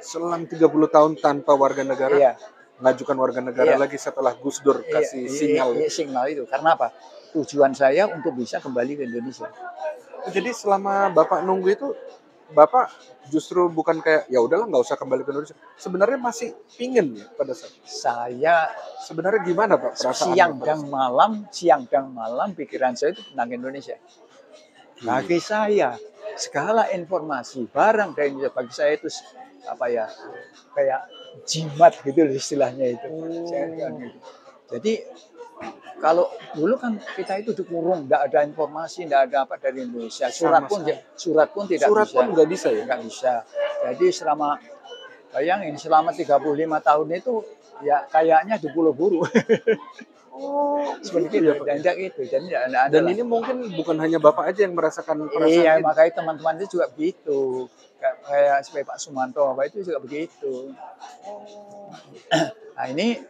Selang 30 tahun tanpa warga negara? Mengajukan warga negara lagi setelah Gus Dur kasih sinyal. Sinyal itu. Karena apa? Tujuan saya untuk bisa kembali ke Indonesia. Jadi selama Bapak nunggu itu, Bapak justru bukan kayak ya udahlah nggak usah kembali ke Indonesia. Sebenarnya masih pingin ya pada saat. Saya sebenarnya gimana Pak perasaan? Siang dan malam pikiran saya itu tentang Indonesia. Bagi saya segala informasi barang dari Indonesia bagi saya itu kayak jimat gitu istilahnya itu. Jadi kalau dulu kan kita itu dikurung, tidak ada informasi, tidak ada apa dari Indonesia. Surat pun tidak bisa. Surat pun nggak bisa ya? Nggak bisa. Jadi bayangin selama 35 tahun itu ya kayaknya di pulau buru. Oh, Seperti gitu itu, ya Pak. dan Ya? tidak gitu, dan tidak ada Dan lah. ini mungkin bukan hanya Bapak aja yang merasakan perasaan Iya, ini. makanya teman-teman itu juga begitu. Kayak seperti Pak Sumanto, Pak itu juga begitu. Nah ini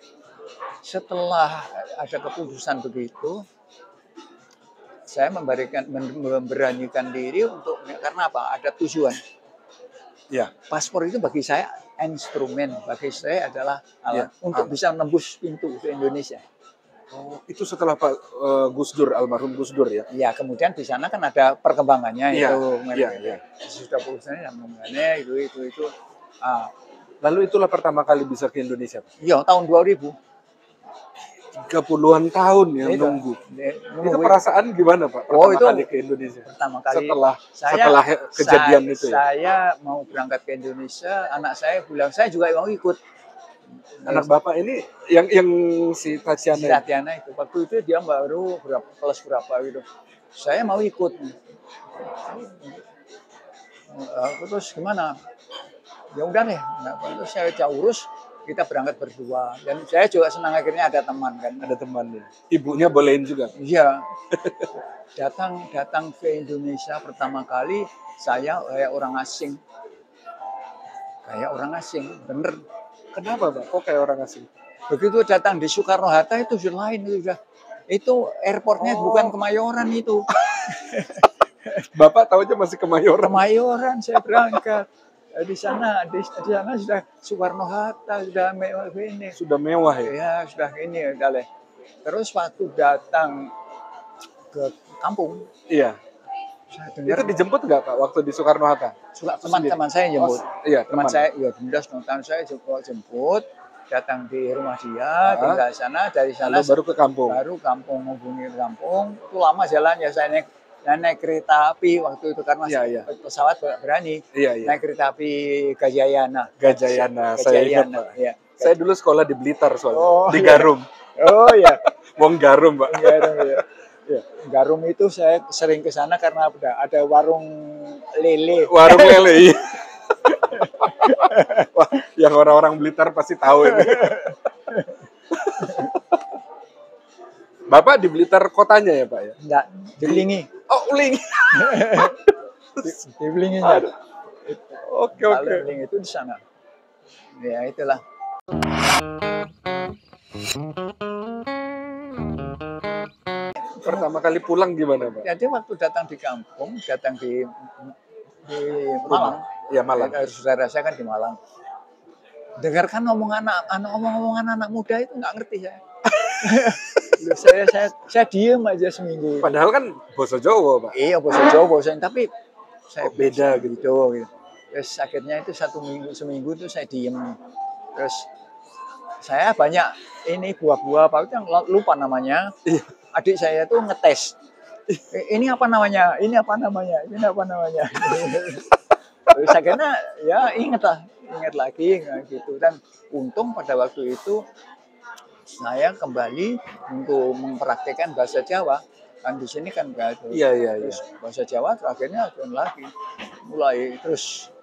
setelah ada keputusan begitu, saya memberanikan diri untuk, karena apa? Ada tujuan. Ya, Paspor itu bagi saya instrumen, bagi saya adalah ya. alat untuk Alat. bisa menembus pintu ke Indonesia. Oh, itu setelah Pak Gus Dur, almarhum Gus Dur ya? Ya, kemudian di sana kan ada perkembangannya Iya, itu, iya, iya. sudah putusannya dan perkembangannya itu. Ah, Lalu itulah pertama kali bisa ke Indonesia, Pak. iya tahun 2000. 30-an tahun ya Itu, nunggu. nunggu Itu perasaan gimana Pak Oh, pertama itu kali ke Indonesia? pertama kali Setelah kejadian itu ya? Saya mau berangkat ke Indonesia, anak saya bilang saya juga mau ikut. Anak Bapak ini yang si Tatiana ini? Tatiana itu waktu itu dia baru kelas berapa gitu. Saya mau ikut. Terus gimana? Ya udah deh. Nah, terus saya urus, kita berangkat berdua. Dan saya juga senang akhirnya ada teman kan. Ada temannya. Ibunya bolehin juga? Iya. Datang ke Indonesia pertama kali saya kayak orang asing. Kayak orang asing, bener. Kenapa Pak? Kok kayak orang asing? Begitu datang di Soekarno-Hatta itu sudah lain itu sudah. Itu airportnya bukan Kemayoran itu. Bapak tahu aja masih Kemayoran. Kemayoran saya berangkat. Di sana sudah Soekarno-Hatta, sudah mewah ini. Sudah mewah ya? Ya, sudah ini udah leh. Terus waktu datang ke kampung, Iya. saya dengar Itu dijemput nggak Pak waktu di Soekarno-Hatta? teman-teman saya jemput. Iya, Teman saya, ya jelas teman saya jemput, datang di rumah dia, tinggal di sana, dari sana Lalu baru ke kampung. baru kampung, menghubungi kampung. Itu lama jalan ya, saya naik kereta api waktu itu karena Iya. pesawat berani. Iya. Naik kereta api Gajayana. Gajayana, saya ingat Pak. Ya. Saya dulu sekolah di Blitar soalnya, Oh, di iya. Garum. Oh ya, Wong Garum Pak. Garum ya. Garum itu saya sering ke sana karena ada warung lele. Warung lele. Wah, yang orang-orang Blitar pasti tahu ini. Bapak di Blitar kotanya ya Pak ya? Enggak, di Belingi. Oh, Uling. Di Belinginya. Oke. Kalau Belingi itu di sana. Ya itulah. Pertama kali pulang gimana Pak? Jadi waktu datang di kampung, datang di Malang. Ya Malang. Saudara saya kan di Malang. Dengarkan omongan anak muda itu nggak ngerti saya. saya diem aja seminggu. Padahal kan bahasa Jawa Pak. Iya bahasa Jawa tapi saya beda gitu. Terus akhirnya itu seminggu itu saya diem. Terus saya banyak ini buah-buah apa itu yang lupa namanya. Adik saya tuh ngetes. Ini apa namanya? Ini apa namanya? Terus akhirnya ya ingat lagi gitu. Dan untung pada waktu itu saya kembali untuk mempraktikkan bahasa Jawa. Kan di sini kan enggak ada. Iya. Terus bahasa Jawa akhirnya lagi mulai terus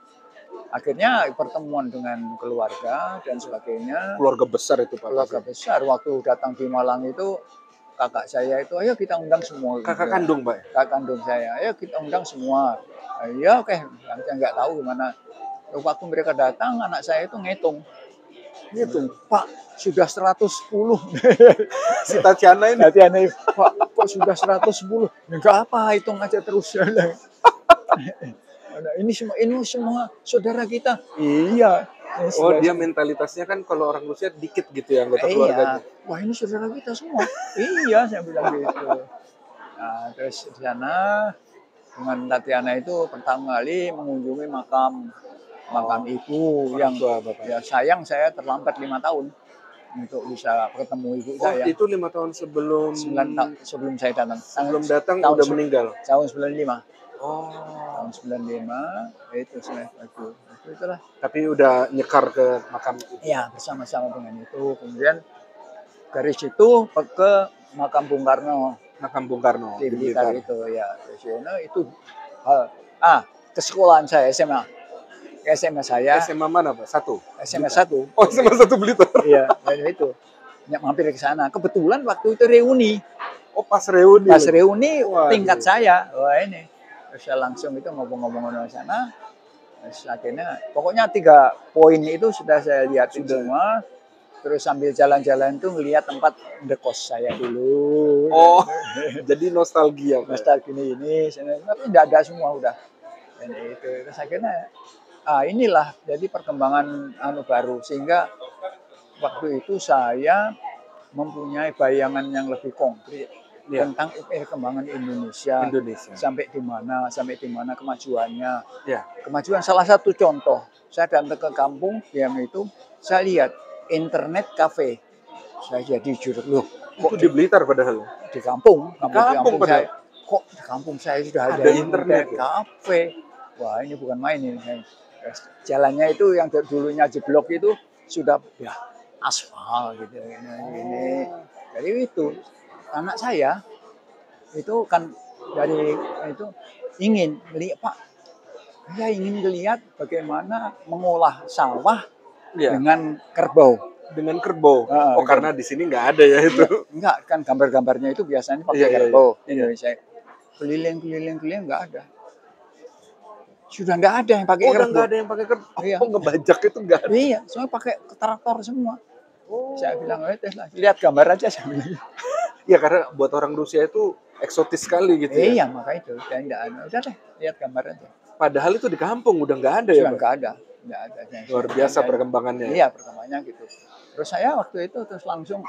akhirnya pertemuan dengan keluarga dan sebagainya. Keluarga besar itu Pak. Keluarga besar waktu datang di Malang itu kakak saya itu ayo kita undang semua. Kakak kandung Pak. Kakak kandung saya, ayo kita undang semua. Ya oke, saya nggak tahu gimana. Waktu mereka datang anak saya itu ngitung. Pak sudah 110. Si Tatiana ini. Pak kok sudah 110? Enggak apa, hitung aja terus. Ini semua saudara kita. Iya. Oh dia mentalitasnya kan kalau orang Rusia dikit gitu ya anggota keluarganya. Wah ini saudara kita semua. Iya saya bilang gitu. Nah terus di sana dengan Tatiana itu pertama kali mengunjungi makam ibu yang ya sayang saya terlambat 5 tahun untuk bisa ketemu ibu saya. Itu 5 tahun sebelum 9 tahun sebelum saya datang. Sebelum datang udah meninggal. Tahun 95. Oh. Tahun 95 itu itulah. Tapi udah nyekar ke makam itu. Iya bersama-sama dengan itu. Kemudian dari situ ke makam Bung Karno. Makam Bung Karno di Blitar itu ya. Itu ke sekolahan saya SMA. SMA saya. SMA mana Pak? 1? SMA 1. Oh SMA 1 Blitar. Iya, dan itu. ya mampir ke sana. Kebetulan waktu itu reuni. Oh, pas reuni. Pas lagi. reuni Waduh. tingkat saya. Wah ini. Terus saya langsung itu ngomong-ngomong di sana. Terus akhirnya pokoknya 3 poin itu sudah saya lihatin Sudah. semua. Terus sambil jalan-jalan tuh ngelihat tempat indekos saya dulu. Oh, jadi nostalgia. Pak. Nostalgia ini, tapi tidak ada semua udah. Dan itu terus akhirnya inilah jadi perkembangan baru sehingga waktu itu saya mempunyai bayangan yang lebih konkret Ya. tentang perkembangan Indonesia. Indonesia. Sampai di mana kemajuannya. Ya. Kemajuan salah satu contoh, saya datang ke kampung yang itu saya lihat internet cafe. Saya jadi jurut loh. Itu di Blitar padahal. Di kampung Kampung saya. Kok di kampung saya sudah ada internet cafe? Wah ini bukan main ini. Jalannya itu yang dulunya jeblok itu sudah ya aspal gitu ini. Jadi itu anak saya itu kan dari itu ingin melihat Pak. Saya ingin melihat bagaimana mengolah sawah dengan kerbau. Dengan kerbau. Karena di sini nggak ada ya itu. Enggak, kan gambar-gambarnya itu biasanya pakai kerbau. Indonesia keliling nggak ada. Sudah nggak ada yang pakai kerbau. Udah nggak ada yang pakai kerbau. Oh, ngebajak itu nggak ada. Iya, semua pakai traktor semua. Saya bilang, lihat gambar aja saya bilang. Ya karena buat orang Rusia itu eksotis sekali gitu ya. Iya, maka itu. Dan enggak ada. Udah deh, lihat gambar aja. Padahal itu di kampung udah nggak ada ya. Nggak ada. Luar biasa perkembangannya. Iya, perkembangannya gitu. Terus saya waktu itu terus langsung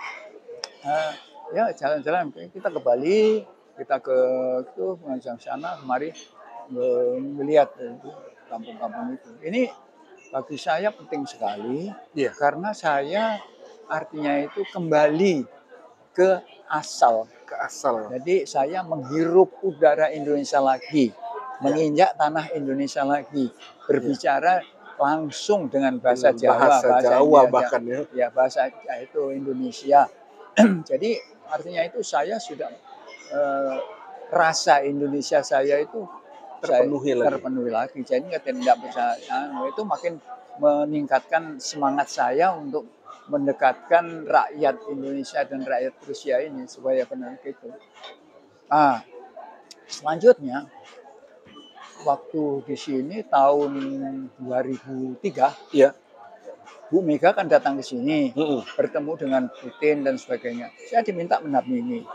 ya jalan-jalan kita ke Bali, kita ke itu mengajar sana kemari melihat kampung-kampung itu. Ini bagi saya penting sekali karena saya artinya itu kembali ke asal. Jadi saya menghirup udara Indonesia lagi, menginjak tanah Indonesia lagi, berbicara langsung dengan bahasa Jawa, bahkan ya. Bahasa itu Indonesia. Jadi artinya itu saya sudah rasa Indonesia saya itu terpenuhi lagi. Jadi tidak bisa itu makin meningkatkan semangat saya untuk mendekatkan rakyat Indonesia dan rakyat Rusia ini supaya benar gitu. Selanjutnya waktu di sini tahun 2003, Bu Mega kan datang ke sini, bertemu dengan Putin dan sebagainya. Saya diminta mendampingi.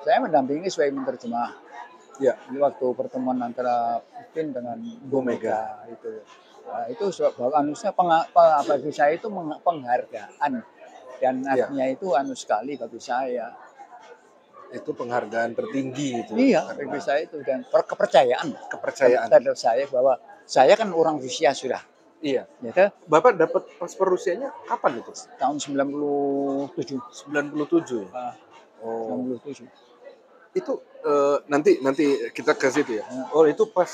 Saya mendampingi sebagai menerjemah. Ya, waktu pertemuan antara Putin dengan Bu Mega itu. Nah, itu bagi saya itu penghargaan dan artinya itu sekali bagi saya. Itu penghargaan tertinggi itu. Iya, bagi saya itu dan kepercayaan terhadap saya bahwa saya kan orang Rusia sudah. Iya. Gitu. Bapak dapat paspor Rusianya kapan itu? Tahun 97. 97 ya? 97. Itu nanti kita ke situ ya. Oh, itu pas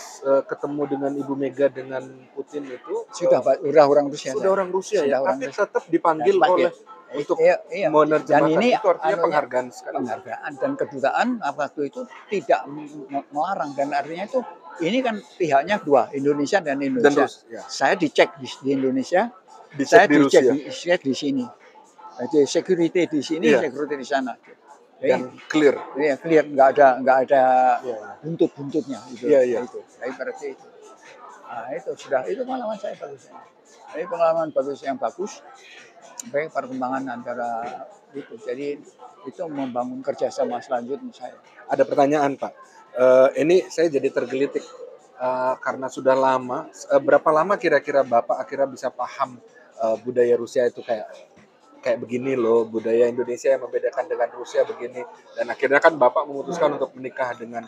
ketemu dengan Ibu Mega dengan Putin itu sudah orang Rusia. Sudah orang Rusia ya, tapi tetap dipanggil oleh untuk menerjemahkan. Dan ini itu artinya penghargaan sekali. Penghargaan dan kedutaan waktu itu tidak melarang dan artinya itu ini kan pihaknya dua, Indonesia dan Indonesia. Saya dicek di Indonesia, saya dicek di sini. Jadi security di sini, security di sana. Dan clear. Iya, clear, nggak ada buntut-buntutnya itu. Itu. Berarti itu. Nah, itu sudah itu pengalaman saya bagus. Ini pengalaman bagus yang bagus. Baik perkembangan antara itu. Jadi itu membangun kerjasama selanjutnya saya. Ada pertanyaan Pak. Ini saya jadi tergelitik karena sudah lama. Berapa lama kira-kira Bapak akhirnya bisa paham budaya Rusia itu kayak begini loh, budaya Indonesia yang membedakan dengan Rusia begini, dan akhirnya kan Bapak memutuskan untuk menikah dengan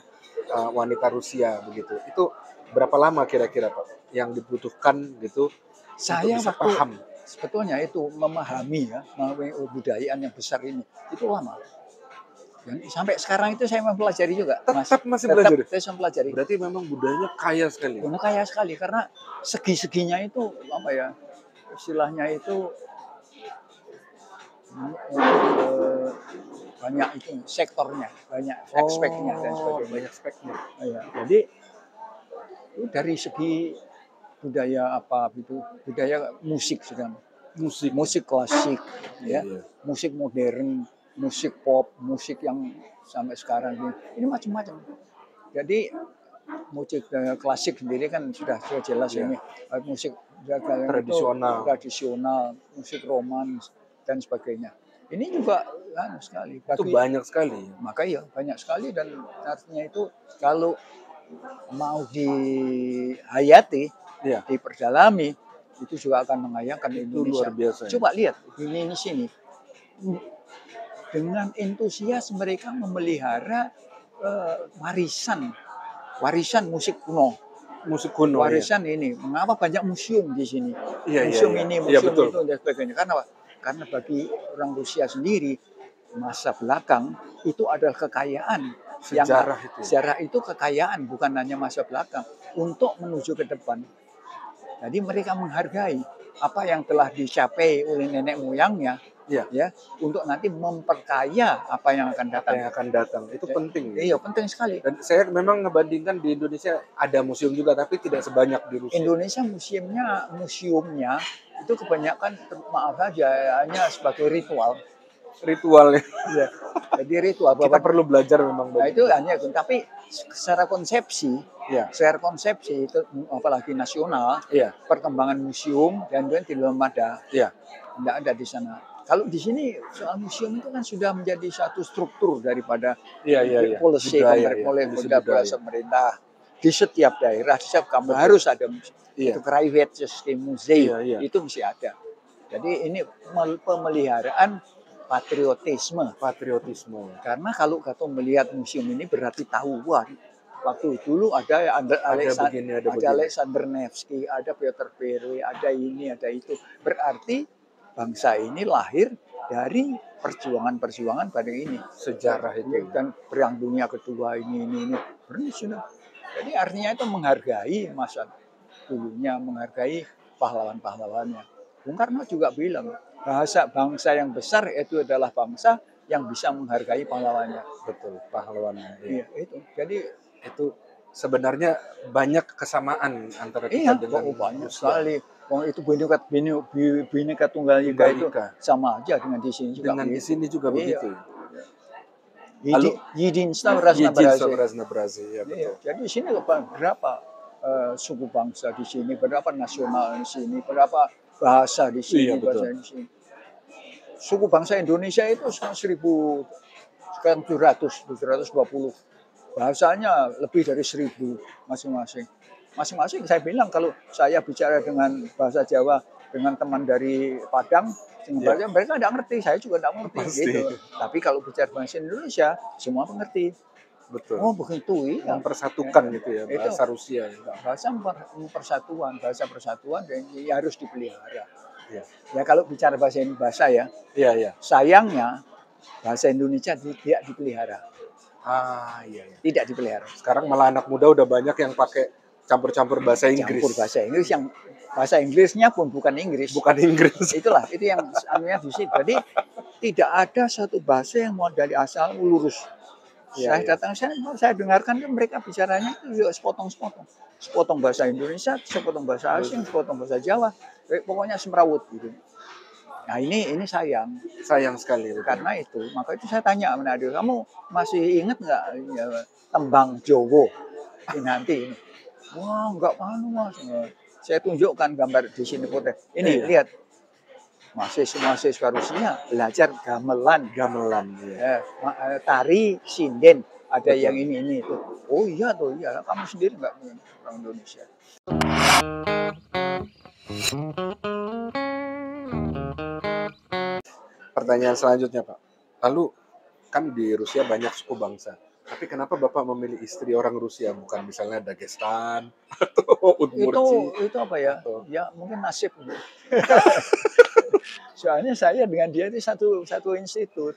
wanita Rusia begitu. Itu berapa lama kira-kira Pak yang dibutuhkan gitu saya untuk bisa paham? Sebetulnya itu memahami budayaan yang besar ini itu lama. Dan sampai sekarang itu saya mempelajari juga. Tetap masih belajar. Saya mempelajari. Berarti memang budayanya kaya sekali. Kaya sekali karena segi-seginya itu apa ya istilahnya itu banyak itu sektornya, banyak aspeknya dan sebagainya. Banyak aspeknya. Ya, jadi itu dari segi budaya apa itu budaya musik sudah Musik. musik klasik, Iya, ya, iya. musik modern, musik pop, musik yang sampai sekarang ini macam-macam. Jadi musik klasik sendiri kan sudah jelas Iya. ini musik yang Tradisional. itu tradisional, musik romans dan sebagainya. Ini juga sekali Itu bagi banyak sekali. maka ya banyak sekali dan artinya itu kalau mau dihayati, Iya. diperdalami itu juga akan mengayakan Itu Indonesia. luar biasa. Ya. Coba lihat ini sini dengan entusias mereka memelihara warisan musik kuno. Musik kuno. Warisan ini, mengapa banyak museum di sini? Iya, Museum iya, ini, iya. museum Iya, betul. itu dan sebagainya. Karena apa? Karena bagi orang Rusia sendiri masa belakang itu adalah kekayaan. Sejarah itu. Sejarah itu kekayaan, bukan hanya masa belakang untuk menuju ke depan. Jadi mereka menghargai apa yang telah dicapai oleh nenek moyangnya. Iya. Ya, untuk nanti memperkaya apa yang akan datang. Apa yang akan datang itu Ya, penting. Iya, penting sekali. Dan saya memang ngebandingkan di Indonesia ada museum juga, tapi tidak sebanyak di Rusia. Indonesia museumnya itu kebanyakan maaf aja hanya sebagai ritual. Ritualnya. Ya. Jadi ritual. Kita perlu belajar memang. Nah, itu hanya, tapi secara konsepsi itu apalagi nasional, Iya. perkembangan museum dan belum ada. Iya. Tidak ada di sana. Kalau di sini soal museum itu kan sudah menjadi satu struktur daripada policy pemerintah. Di setiap daerah, di setiap kampung harus ada museum. Itu private system museum, itu mesti ada. Jadi ini pemeliharaan patriotisme. Karena kalau kata melihat museum ini berarti tahu, wah, waktu dulu ada Alexander Nevsky, ada Peter Berry, ada ini, ada itu. Berarti bangsa ini lahir dari perjuangan pada ini. Sejarah itu. Dan Perang Dunia Kedua ini. Sudah. Jadi artinya itu menghargai masa dulunya, menghargai pahlawan-pahlawannya. Bung Karno juga bilang, bangsa yang besar itu adalah bangsa yang bisa menghargai pahlawannya. Betul, pahlawannya. Iya, itu. Jadi itu sebenarnya banyak kesamaan antara kita dengan banyak sekali. Itu Bhinneka Tunggal Ika itu sama aja dengan di sini juga. Dengan di sini juga begitu. Jedinstvo Razna Brazil, ya betul. Jadi di sini berapa suku bangsa di sini, berapa nasional di sini, berapa bahasa di sini, bahasa di sini. Suku bangsa Indonesia itu 1.720. Bahasanya lebih dari 1.000 masing-masing. Masing-masing saya bilang kalau saya bicara dengan bahasa Jawa dengan teman dari Padang, mereka tidak ngerti, saya juga tidak mengerti. Gitu. Tapi kalau bicara bahasa Indonesia, semua mengerti. Betul. Oh begitu, iya. Mempersatukan gitu ya, bahasa Rusia. Bahasa persatuan dan harus dipelihara. Ya kalau bicara bahasa ya. Sayangnya bahasa Indonesia tidak dipelihara. Tidak dipelihara. Sekarang malah anak muda udah banyak yang pakai campur-campur bahasa Inggris. Yang bahasa Inggrisnya pun bukan Inggris. Itulah, itu yang anunya di situ. Jadi tidak ada satu bahasa yang mau dari asal lurus. Saya dengarkan kan mereka bicaranya itu sepotong-sepotong. Sepotong bahasa Indonesia, sepotong bahasa asing, sepotong bahasa Jawa. Pokoknya semrawut gitu. Nah ini sayang sekali. Karena itu, maka itu saya tanya sama Nadir, kamu masih ingat nggak tembang Jowo nanti ini? Wah nggak paham mas. Saya tunjukkan gambar di sini foto. Ini lihat, mahasiswa Rusia belajar gamelan. Tari sinden, ada yang ini itu. Oh iya kamu sendiri nggak orang Indonesia. Pertanyaan selanjutnya Pak, lalu kan di Rusia banyak suku bangsa, tapi kenapa Bapak memilih istri orang Rusia, bukan misalnya Dagestan atau Udmurti? Itu apa ya? Ya mungkin nasib. Soalnya saya dengan dia itu satu institut.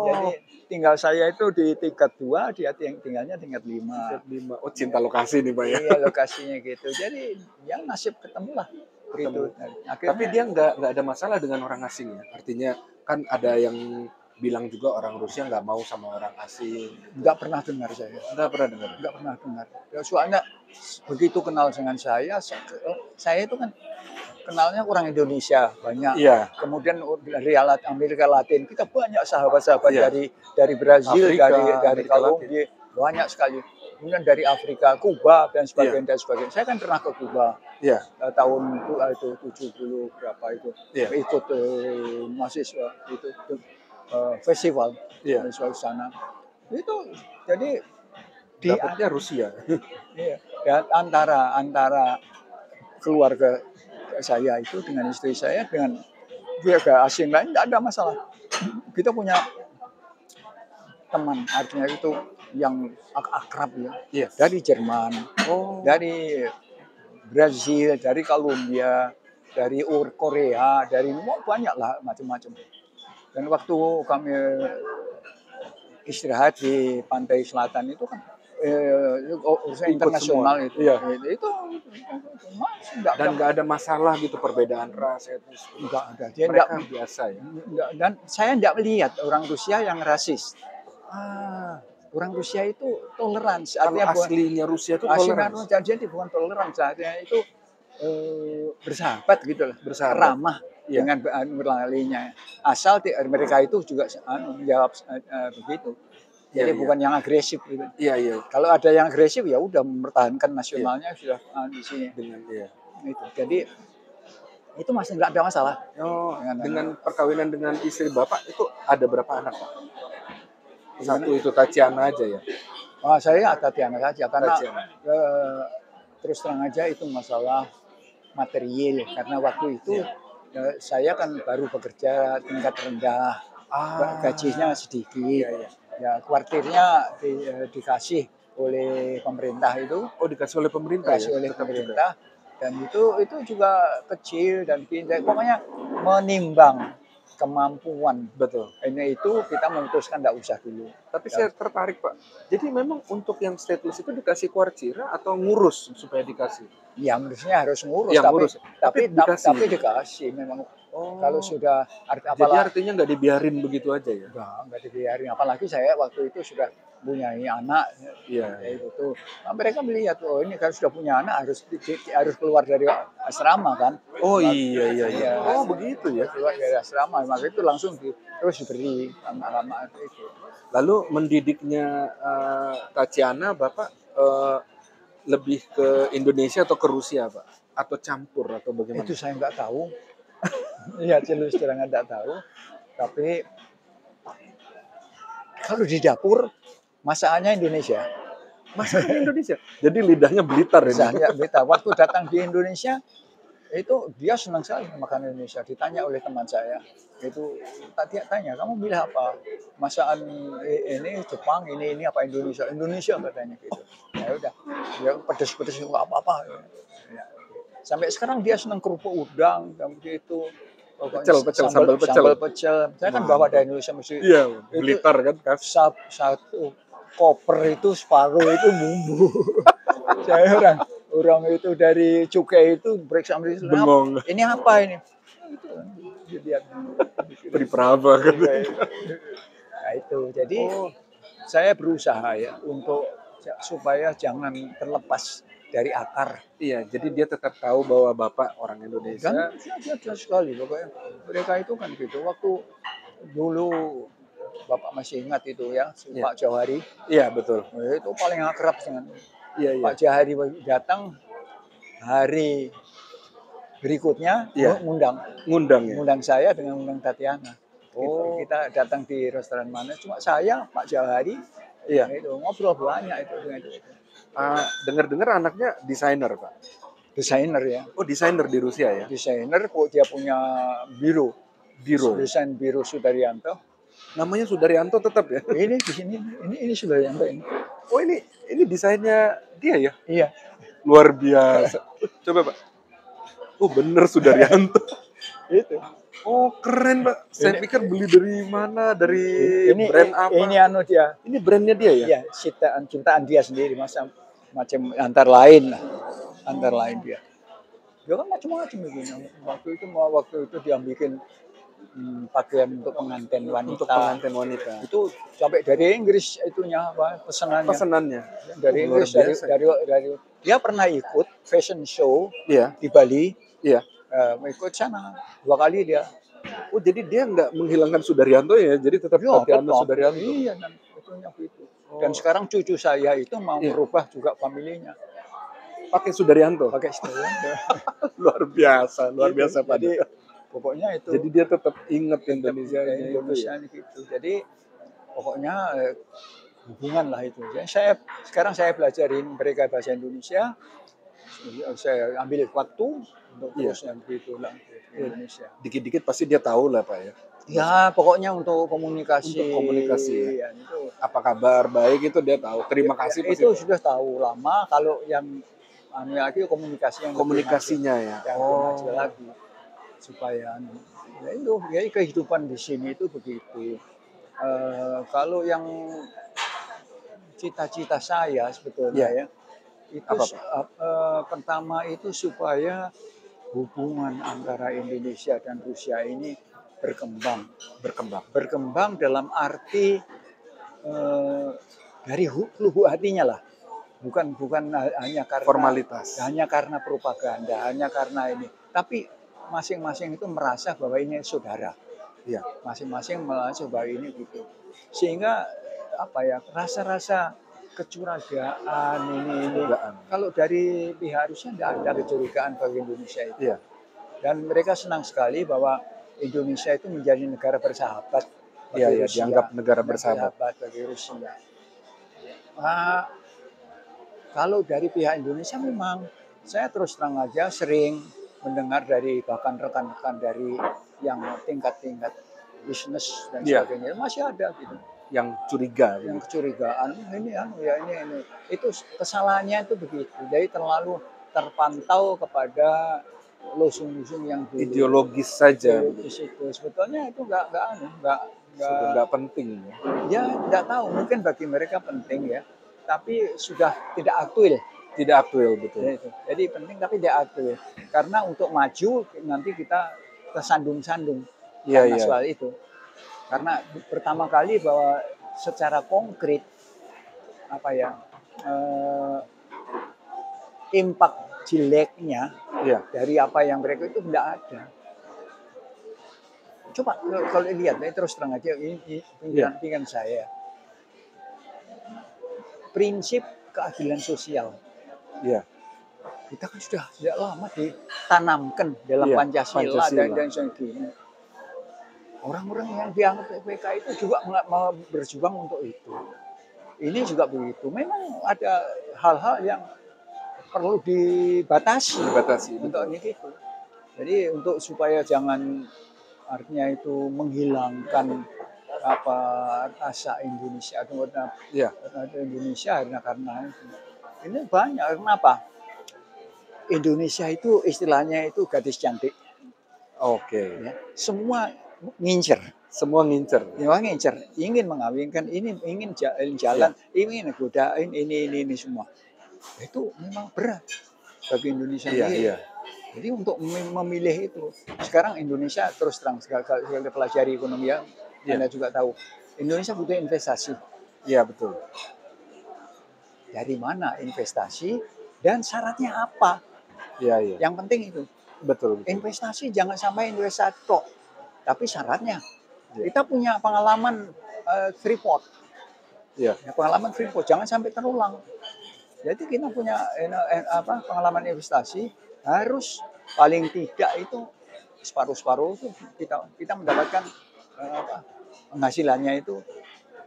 Jadi tinggal saya itu di tingkat 2, dia tinggalnya tingkat 5. Oh cinta lokasi nih Pak ya? Iya lokasinya gitu. Jadi ya nasib ketemu lah. Gitu. Tapi dia nggak ada masalah dengan orang asing ya. Artinya kan ada yang bilang juga orang Rusia nggak mau sama orang asing. Nggak pernah dengar saya. Nggak pernah dengar. Ya, soalnya begitu kenal dengan saya itu kan kenalnya orang Indonesia banyak. Iya. Kemudian dari Amerika Latin kita banyak sahabat-sahabat Iya. dari Brazil, Afrika, dari Amerika Kolombia, banyak sekali. Kemudian dari Afrika, Kuba dan Iya. sebagainya. Saya kan pernah ke Kuba Iya. tahun itu 70 berapa itu. Iya. Ikut mahasiswa itu festival Iya. mahasiswa di sana. Itu jadi Dapatnya Rusia. iya, dan antara keluarga saya itu dengan istri saya dengan keluarga asing lain tidak ada masalah. Kita punya teman, artinya itu yang akrab ya, Iya. dari Jerman, Oh. dari Brazil, dari Kolombia, dari Korea, dari banyak lah macam-macam. Dan waktu kami istirahat di pantai selatan itu kan urusan internasional semua. itu, Iya. itu enggak Dan nggak ada masalah gitu perbedaan ras etnis. ada. Dia Mereka enggak, biasa ya. dan saya enggak melihat orang Rusia yang rasis. Ah, Orang Rusia itu toleran, kalau artinya aslinya Rusia itu aslinya toleran. jadi bukan toleran, artinya itu bersahabat gitu lah, Bersahabat. ramah Iya. dengan berlalinya. Asal mereka itu juga menjawab begitu. Jadi Iya, bukan yang agresif gitu. Iya, iya. Kalau ada yang agresif ya udah mempertahankan nasionalnya sudah di sini. Dengan iya. Itu. Jadi itu masih nggak ada masalah. Oh, Dengan- dengan perkawinan dengan istri Bapak itu ada berapa anak, Pak? Satu itu Tatiana aja ya. Saya Tatiana saja karena Tatiana. terus terang aja itu masalah material karena waktu itu saya kan baru bekerja tingkat rendah, gajinya sedikit, Iya. ya kuartirnya dikasih oleh pemerintah itu, Oh, dikasih oleh pemerintah dikasih ya? oleh Tetap juga. pemerintah dan itu juga kecil dan pindah, pokoknya menimbang kemampuan. Betul. Ini itu kita memutuskan tidak usah dulu. Tapi saya tertarik, Pak. Jadi memang untuk yang stateless itu dikasih kuartira atau ngurus supaya dikasih? Ya menurutnya harus ngurus, Ya, tapi, ngurus. tapi Tapi tapi dikasih. dikasih memang. Oh. Kalau sudah Jadi apalagi artinya nggak dibiarin begitu aja ya? nggak dibiarin, apalagi saya waktu itu sudah punya anak, Iya. ya itu. Nah, mereka melihat oh ini kan sudah punya anak harus keluar dari asrama kan. Oh Nah, iya. Oh begitu ya. keluar dari asrama, maka itu langsung terus diberi anak-anak itu. Lalu mendidiknya Tatiana, Bapak lebih ke Indonesia atau ke Rusia, Pak? Atau campur atau bagaimana? Itu saya nggak tahu. Iya, terus terang nggak tahu. Tapi kalau di dapur masakannya Indonesia. Masakan Indonesia. Jadi lidahnya Blitar ini. Saya beta waktu datang di Indonesia itu dia senang sekali makan Indonesia. Ditanya oleh teman saya, itu tanya, kamu milih apa? Masakan ini Jepang, ini apa Indonesia? Indonesia katanya gitu. Ya udah, ya pedes-pedes nggak apa-apa. Ya. Sampai sekarang dia senang kerupuk udang, begitu. Pecel, sambal pecel. Sambal pecel. Saya kan bawa dari Indonesia mesti. Iya, Blitar kan. Satu koper itu separuh itu bumbu. Saya orang itu dari cukai itu periksa Bengong. ini apa ini? Itu dia. Priprava kan. Nah itu, jadi saya berusaha ya untuk supaya jangan terlepas dari akar. Iya, jadi dia tetap tahu bahwa Bapak orang Indonesia. Dan jelas sekali pokoknya. Mereka itu kan gitu. Waktu dulu Bapak masih ingat itu ya, Pak Jauhari. Iya, betul. Itu paling akrab dengan Iya. Pak Jauhari datang hari berikutnya ngundang saya dengan undang Tatiana. Oh. Kita datang di restoran mana, cuma saya, Pak Jauhari, itu ngobrol banyak itu dengan itu. Dengar-dengar anaknya desainer, Pak. Desainer ya. Oh, desainer di Rusia ya? Desainer, dia punya biro. Desain biro Sudaryanto. Namanya Sudaryanto tetap ya? Ini di sini, ini Sudaryanto ini. Oh, ini desainnya dia ya? Iya. Luar biasa. Coba, Pak. Oh, bener Sudaryanto. Itu. Oh, keren, Pak. Saya pikir beli dari mana? Dari brand apa? Ini dia. Ini brandnya dia ya? Iya, ciptaan dia sendiri, macam antara lain dia. Dia kan macam-macam begini. Waktu itu dia bikin pakaian untuk pengantin wanita. Itu sampai dari Inggris itunya pesanannya. Dari Inggris, dari dia pernah ikut fashion show di Bali. Iya. ikut sana 2 kali dia. Oh, jadi dia nggak menghilangkan Sudaryanto ya? Jadi tetap Ya, Tatiana tetap. Sudaryanto. Iya, dan itunya begitu. Dan Oh, sekarang cucu saya itu mau iya. merubah juga familinya, Pakai Sudaryanto. pakai Sudaryanto. Luar Gitu. biasa Pak. Jadi pokoknya itu Jadi dia tetap ingat tetap Indonesianya itu Indonesia ya. gitu. Jadi pokoknya hubungan lah itu. Sekarang saya belajarin mereka bahasa Indonesia. Saya ambil waktu untuk Iya. terus yang begitu lah di Iya. Indonesia. Dikit-dikit pasti dia tahu lah Pak ya. Ya, pokoknya untuk komunikasi. Untuk komunikasi ya. Ya, itu. Apa kabar baik itu dia tahu. Terima kasih pasti. Itu sudah tahu lama. Kalau yang lagi komunikasi yang Komunikasinya ya. yang maju lagi supaya ya itu ya kehidupan di sini itu begitu. Kalau yang cita-cita saya sebetulnya Iya. ya itu Apa, pertama itu supaya hubungan antara Indonesia dan Rusia ini berkembang. Berkembang dalam arti dari lubuk hatinya lah. Bukan hanya karena formalitas. hanya karena propaganda, hanya karena ini. Tapi masing-masing itu merasa bahwa ini saudara. Iya. Masing-masing merasa bahwa ini gitu. Sehingga apa ya, rasa-rasa kecurigaan ini. Kalau dari pihak Rusia tidak ada kecurigaan bagi Indonesia itu. Iya. Dan mereka senang sekali bahwa Indonesia itu menjadi negara bersahabat. Iya, dianggap negara bersahabat bagi Rusia. Nah, kalau dari pihak Indonesia memang saya terus terang aja sering mendengar dari bahkan rekan-rekan dari yang tingkat-tingkat bisnis dan sebagainya masih ada gitu. Yang curiga, yang kecurigaan ini itu kesalahannya itu begitu. Jadi terlalu terpantau kepada losung-losung yang dulu. Ideologis saja. Ideologis itu sebetulnya itu nggak penting. Ya nggak tahu, mungkin bagi mereka penting ya, tapi sudah tidak aktual. Tidak aktual betul. Jadi penting tapi tidak aktual. Karena untuk maju nanti kita tersandung-sandung karena soal itu. Karena pertama kali bahwa secara konkret apa ya impact jeleknya dari apa yang mereka itu tidak ada. Coba kalau lihat, terus terang aja ini pikiran saya. Prinsip keadilan sosial. Iya. Kita kan sudah sejak lama ditanamkan dalam Pancasila dan sebagainya. Orang-orang yang dianggap PKK itu juga mau berjuang untuk itu. Ini juga begitu. Memang ada hal-hal yang perlu dibatasi untuk ini gitu. Jadi untuk supaya jangan artinya itu menghilangkan apa rasa Indonesia atau Indonesia karena ini banyak. Kenapa? Indonesia itu istilahnya itu gadis cantik. Oke. Ya, semua ngincer. Ya, ngincer. Ingin mengawinkan, ingin jalan, ingin godain ini semua. Itu memang berat bagi Indonesia. Jadi untuk memilih itu. Sekarang Indonesia terus terang sekali pelajari ekonomi ya. Anda juga tahu. Indonesia butuh investasi. Iya, betul. Dari mana investasi dan syaratnya apa? Iya. Yang penting itu. Betul. Investasi jangan sampai investasi tok. Tapi syaratnya, kita punya pengalaman Freeport. Pengalaman Freeport jangan sampai terulang. Jadi kita punya pengalaman investasi harus paling tidak itu separuh-separuh itu kita mendapatkan penghasilannya itu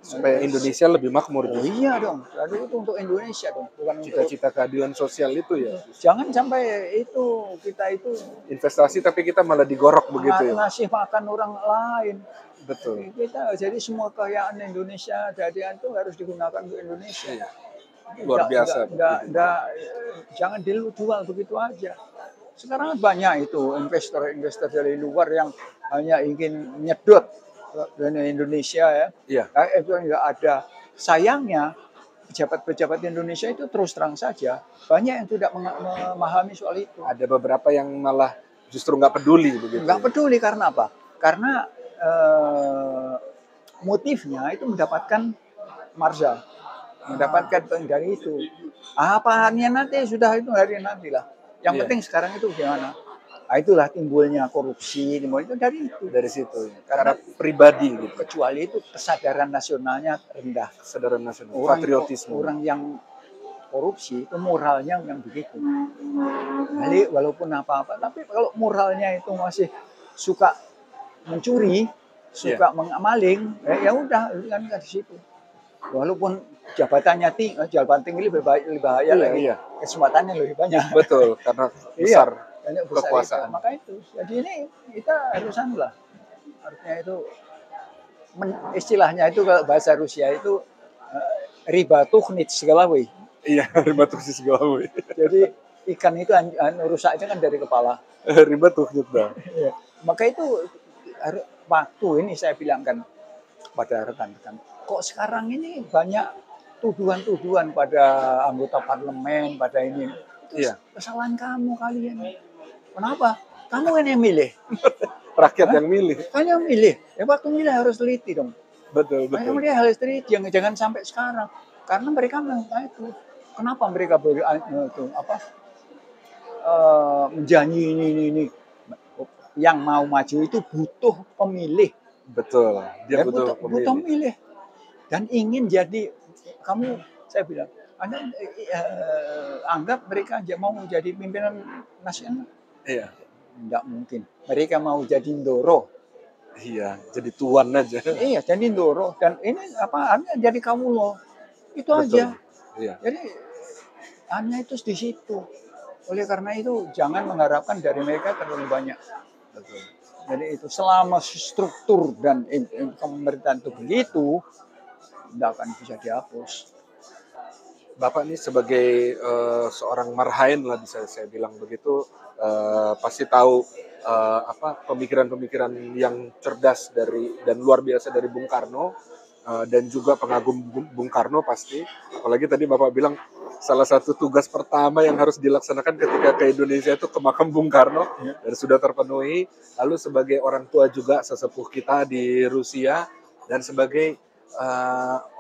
supaya Indonesia lebih makmur. Oh iya dong, lalu itu untuk Indonesia dong, bukan cita-cita keadilan sosial itu ya. Jangan sampai itu kita itu investasi tapi kita malah digorok begitu ya. Ngasih makan orang lain. Betul. Kita jadi semua kekayaan Indonesia jadi itu harus digunakan untuk Indonesia. Iya. Luar biasa. Jangan dijual begitu aja. Sekarang banyak itu investor dari luar yang hanya ingin nyedot dari Indonesia ya. Iya. Itu enggak ada. Sayangnya pejabat-pejabat Indonesia itu terus terang saja banyak yang tidak memahami soal itu. Ada beberapa yang malah justru nggak peduli begitu. Nggak peduli karena apa? Karena motifnya itu mendapatkan marza, mendapatkan dari itu. Apaannya nanti sudah itu hari nanti lah. Yang penting sekarang itu gimana? Nah, itulah timbulnya korupsi, timbul itu dari itu. Dari situ. Karena Karena pribadi gitu. kecuali itu kesadaran nasionalnya rendah. Kesadaran nasional, Orang patriotisme. orang yang korupsi itu moralnya yang begitu. Jadi walaupun apa-apa, tapi kalau moralnya itu masih suka mencuri, suka mengamalin, ya udah kan di situ. Walaupun jabatan tinggi lebih bahaya lagi, Iya. kesempatannya lebih banyak. Betul, karena Iya, besar banyak besar kekuasaan. itu. Maka itu. Jadi ini kita harusan lah. Artinya itu istilahnya itu kalau bahasa Rusia itu riba tuhnit segala we. Iya, riba tuh segala. Jadi ikan itu rusaknya kan dari kepala. Riba tuh juga. Iya. Maka itu waktu ini saya bilangkan pada rekan-rekan, kok sekarang ini banyak tuduhan-tuduhan pada anggota parlemen, pada ini. Iya. Kesalahan kamu kalian. Kenapa? Kamu kan yang milih. Rakyat yang milih. Kan yang milih. Ya waktu milih harus teliti dong. Betul. Dia harus teliti, jangan sampai sekarang. Karena mereka minta itu. Kenapa mereka menjanji ini. Yang mau maju itu butuh pemilih. Betul. Dia butuh pemilih. Dan ingin jadi, saya bilang, Anda anggap mereka mau jadi pimpinan nasional? Iya. Tidak mungkin. Mereka mau jadi ndoro. Iya, jadi tuan aja. Iya, jadi ndoro. Dan ini Anda jadi kawulo. Itu aja. Iya. Jadi hanya itu di situ. Oleh karena itu jangan mengharapkan dari mereka terlalu banyak. Betul. Jadi itu selama struktur dan pemerintahan itu begitu, tidak akan bisa dihapus. Bapak ini sebagai seorang marhaen lah bisa saya bilang begitu, pasti tahu pemikiran-pemikiran yang cerdas dan luar biasa dari Bung Karno, dan juga pengagum Bung Karno pasti. Apalagi tadi Bapak bilang salah satu tugas pertama yang harus dilaksanakan ketika ke Indonesia itu ke makam Bung Karno, dan sudah terpenuhi. Lalu sebagai orang tua juga sesepuh kita di Rusia, dan sebagai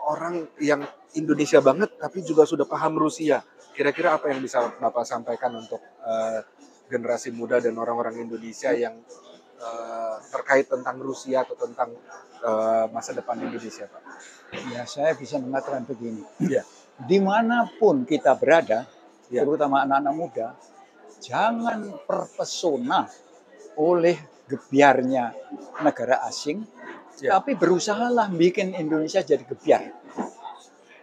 orang yang Indonesia banget tapi juga sudah paham Rusia. Kira-kira apa yang bisa Bapak sampaikan untuk generasi muda dan orang-orang Indonesia yang terkait tentang Rusia atau tentang masa depan Indonesia, Pak? Ya, saya bisa mengatakan begini. Ya. Dimanapun kita berada, ya, terutama anak-anak muda, jangan terpesona oleh gebiarnya negara asing, tapi berusahalah bikin Indonesia jadi gebiar.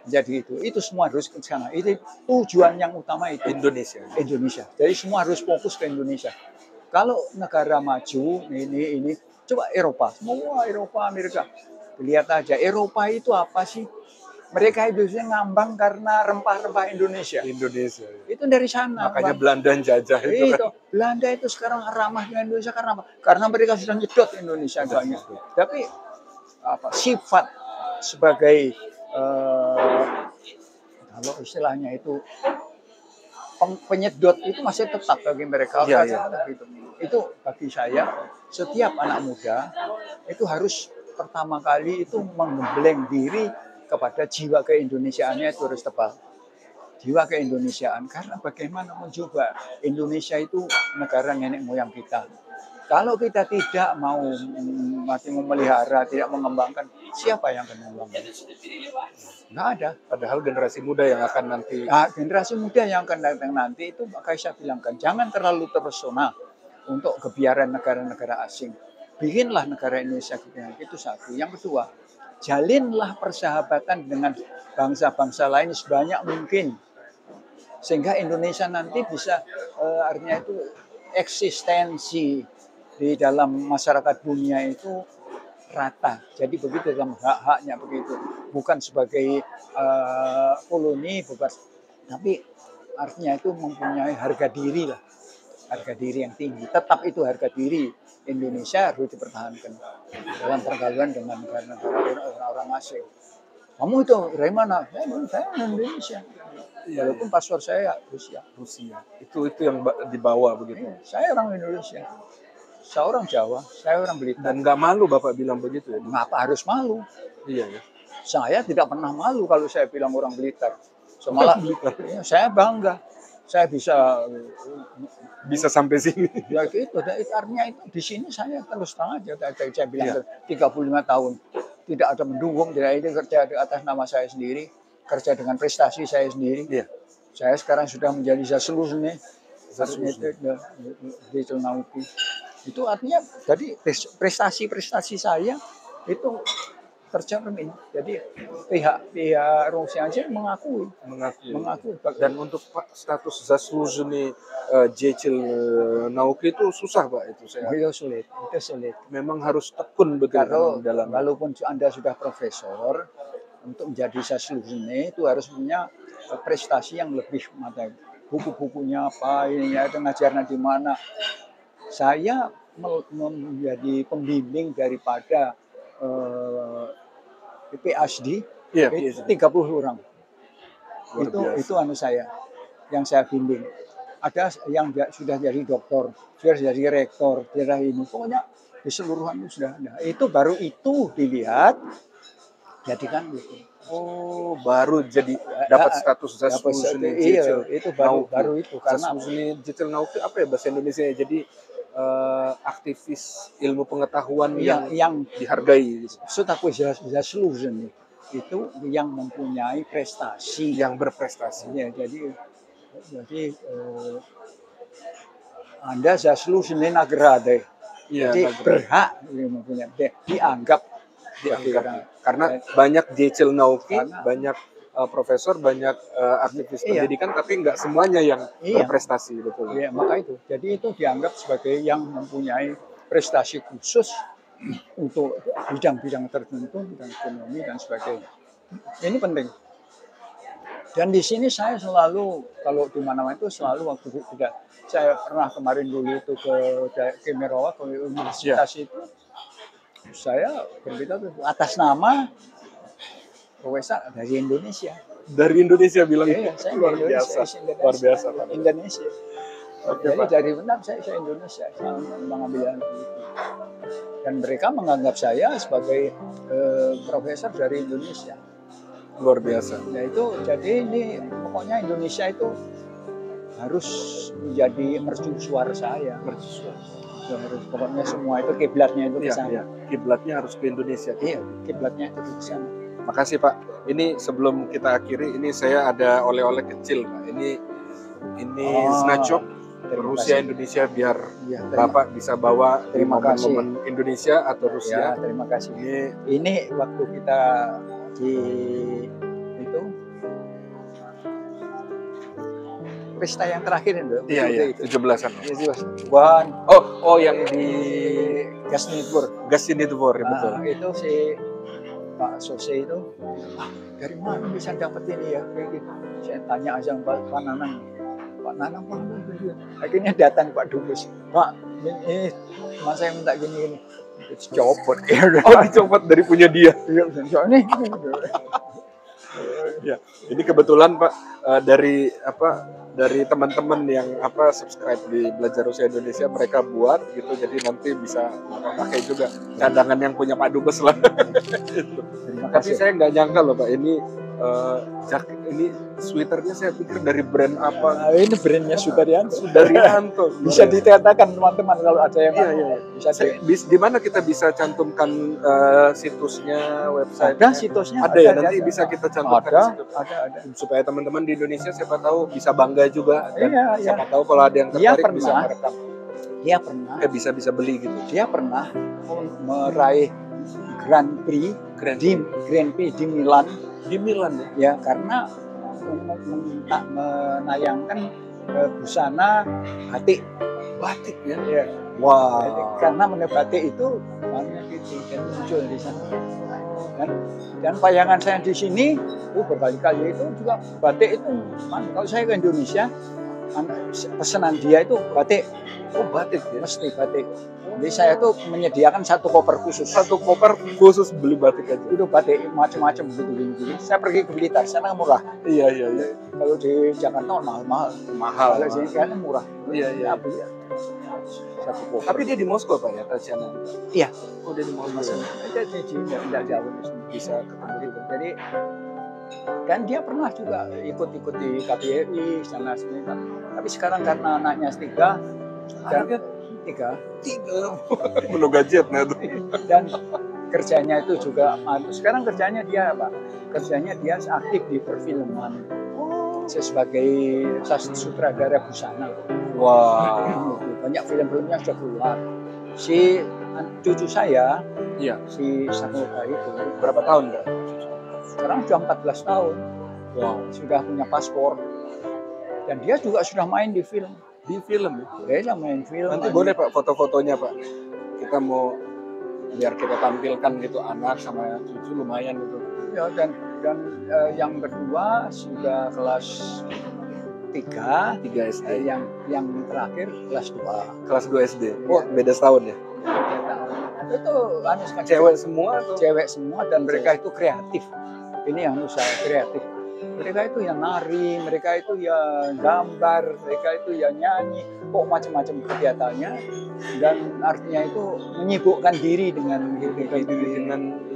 Jadi itu semua harus ke sana. Itu tujuan yang utama itu. Indonesia. Jadi semua harus fokus ke Indonesia. Kalau negara maju ini coba Eropa, semua Eropa, Amerika, lihat aja Eropa itu apa sih? Mereka itu ngambang karena rempah-rempah Indonesia. Itu dari sana. Makanya Belanda jajah itu kan. Belanda itu sekarang ramah dengan Indonesia karena apa? Karena mereka sudah nyedot Indonesia banyak. Tapi sifat sebagai kalau istilahnya itu penyedot itu masih tetap bagi mereka. Gitu. Itu bagi saya setiap anak muda itu harus pertama kali itu menggembleng diri kepada jiwa keindonesiaannya itu harus tebal. Jiwa keindonesiaan, karena bagaimana mencoba Indonesia itu negara nenek moyang kita. Kalau kita tidak masih memelihara, tidak mengembangkan, siapa yang akan mengembangkan? Nggak ada. Padahal generasi muda yang akan nanti. Generasi muda yang akan datang nanti itu makanya saya bilangkan, jangan terlalu terpesona untuk kebiaran negara-negara asing. Bikinlah negara Indonesia kebiaran, itu satu. Yang kedua, jalinlah persahabatan dengan bangsa-bangsa lain sebanyak mungkin. Sehingga Indonesia nanti bisa, artinya itu eksistensi di dalam masyarakat dunia itu rata. Jadi begitu dalam hak-haknya begitu. Bukan sebagai koloni, bukan. Tapi artinya itu mempunyai harga diri lah. Harga diri yang tinggi. Tetap itu harga diri Indonesia harus dipertahankan dalam pergaulan dengan negara-negara orang asing. Kamu itu dari mana? Saya Indonesia. Walaupun paspor saya Rusia. Itu yang dibawa begitu. Saya orang Indonesia. Saya orang Jawa. Saya orang Blitar. Dan nggak malu Bapak bilang begitu ya? Ngapa harus malu? Iya ya. Saya tidak pernah malu kalau saya bilang orang Blitar. Malah saya bangga. saya bisa sampai sini. ya itu, dan itu artinya itu di sini saya terus terang aja tadi saya bilang Iya. 35 tahun tidak ada mendukung, tidak ini kerja di atas nama saya sendiri, kerja dengan prestasi saya sendiri. Iya. Saya sekarang sudah menjadi Zasluzhny, Zasluzhny. Digital Nauki. Itu artinya jadi prestasi-prestasi saya itu tercermin. Jadi pihak Rusia aja mengakui. Dan untuk Pak status Zasluzhny Digital Nauki itu susah Pak itu saya. Itu sulit. Memang harus tekun betul dalam. Walaupun Anda sudah profesor, untuk menjadi Zasluzhny itu harus punya prestasi yang lebih matang. Buku-bukunya apa, ini ya, ngajarnya di mana. Saya menjadi pembimbing daripada PhD, Iya, itu 30 orang. Itu anu saya, yang saya bimbing. Ada yang sudah jadi doktor, sudah jadi rektor, sudah ini. Pokoknya keseluruhan itu sudah ada. Itu baru itu dilihat, jadikan gitu. Oh, baru jadi dapat status Zasluzhny Digital. Iya, itu baru itu karena Zasluzhny Digital Nauki apa ya bahasa Indonesia? Jadi aktivis ilmu pengetahuan yang dihargai. Maksud aku Zasluzhny itu yang mempunyai prestasi, yang berprestasi. Ya, jadi Anda Zasluzhny Nagrade. Ya, jadi berhak mempunyai, dianggap karena banyak Digital Nauki, banyak profesor, banyak aktivis pendidikan, tapi nggak semuanya yang berprestasi, betul. Iya, maka itu. Jadi itu dianggap sebagai yang mempunyai prestasi khusus untuk bidang-bidang tertentu, bidang ekonomi dan sebagainya. Ini penting. Dan di sini saya selalu, kalau di mana-mana itu selalu waktu tidak, saya pernah kemarin dulu itu ke Merawa, ke universitas itu, saya berbicara atas nama profesor dari Indonesia. Dari Indonesia bilang saya luar biasa. Luar biasa. Indonesia. Jadi dari benar saya Indonesia, saya mengambil itu. Dan mereka menganggap saya sebagai profesor dari Indonesia. Luar biasa. Nah itu jadi ini pokoknya Indonesia itu harus menjadi mercusuar saya. Mercusuar. Harus, pokoknya semua itu kiblatnya itu ke sana. Kiblatnya harus ke Indonesia. Iya, kiblatnya itu ke sana. Makasih Pak. Ini sebelum kita akhiri, ini saya ada oleh-oleh kecil Pak. Ini Znachok Rusia Indonesia biar Bapak bisa bawa di momen-momen Indonesia atau Rusia. Ya, terima kasih. Ini waktu kita di itu pesta yang terakhir itu. Iya, 17-an. Oh, yang di Gasni Dvor, betul. Itu si Pak Sose itu, dari mana bisa dapat ini ya? Kayak gitu. Saya tanya aja Pak Nanang. Pak Nanang, akhirnya datang Pak Dubes. Pak, ini mas saya minta gini. Dicopot. Dicopot dari punya dia. Ini. Ya, ini kebetulan Pak dari teman-teman yang subscribe di Belajar Rusia Indonesia, mereka buat gitu, jadi nanti bisa pakai juga cadangan yang punya Pak Dubes lah. Gitu. Tapi saya nggak nyangka loh Pak, ini sweaternya saya pikir dari brand apa? Ini brandnya Sudarianto. Bisa dikatakan teman-teman kalau ada yang bisa. Di mana kita bisa cantumkan situsnya, website? Ada situsnya. Ada ya, nanti bisa kita cantumkan di situ. Ada. Supaya teman-teman di Indonesia siapa tahu bisa bangga juga. Dan siapa tahu kalau ada yang Dia tertarik bisa merekam. Dia pernah. Bisa beli gitu. Dia pernah meraih Grand Prix di Milan. Di Milan ya, karena menayangkan busana batik ya. Wah. Karena batik itu banyak gitu dan muncul di sana. Dan bayangan saya di sini berkali-kali itu juga batik itu. Kalau saya ke Indonesia, pesanan dia itu batik. Batik ya? Mesti batik. Jadi saya tuh menyediakan satu koper khusus. Beli batik aja. Itu batik macam-macam gitu. Saya pergi ke Blitar, sana murah. Iya. Kalau di Jakarta mahal. Kalau di sini kan murah. Iya. Satu koper. Tapi dia di Moskow Pak ya, Tatiana? Iya. Dia di Moskow. Jadi tidak jauh bisa ketemu gitu. Jadi Dan dia pernah juga ikut-ikut di KBRI sana sini. Tapi sekarang karena anaknya tiga dan tiga Belum gajian nah tuh. dan kerjanya itu juga sekarang kerjanya dia apa? Kerjanya dia aktif di perfilman sebagai sutradara busana. Wah. Banyak film-filmnya sudah keluar. Si cucu saya, Iya. si Sanoka itu Berapa tahun, Kak? sekarang sudah 14 tahun, Wow. sudah punya paspor, dan dia juga sudah main di film. Di film ya? Dia sudah main film. Nanti boleh Pak foto-fotonya Pak. Kita mau biar kita tampilkan gitu anak sama cucu lumayan gitu. Ya, dan yang kedua sudah kelas 3 SD. Yang terakhir kelas 2. Kelas 2 SD. Wah, beda setahun ya. Itu Cewek semua atau? Cewek semua dan mereka itu kreatif. Ini yang usaha kreatif. Mereka itu yang nari, mereka itu ya gambar, mereka itu ya nyanyi, kok macam-macam kegiatannya, dan artinya itu menyibukkan diri dengan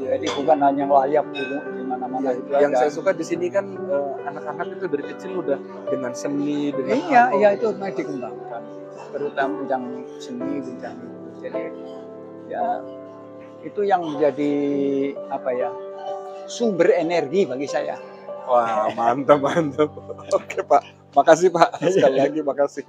jadi bukan hanya layap gitu di mana-mana itu. Yang saya suka di sini kan anak-anak itu dari kecil udah dengan seni, dengan iya itu memang dikembangkan, terutama bidang seni, bidang jadi ya itu yang menjadi apa ya, sumber energi bagi saya. Wah, mantap. Oke Pak, makasih Pak. Sekali lagi makasih.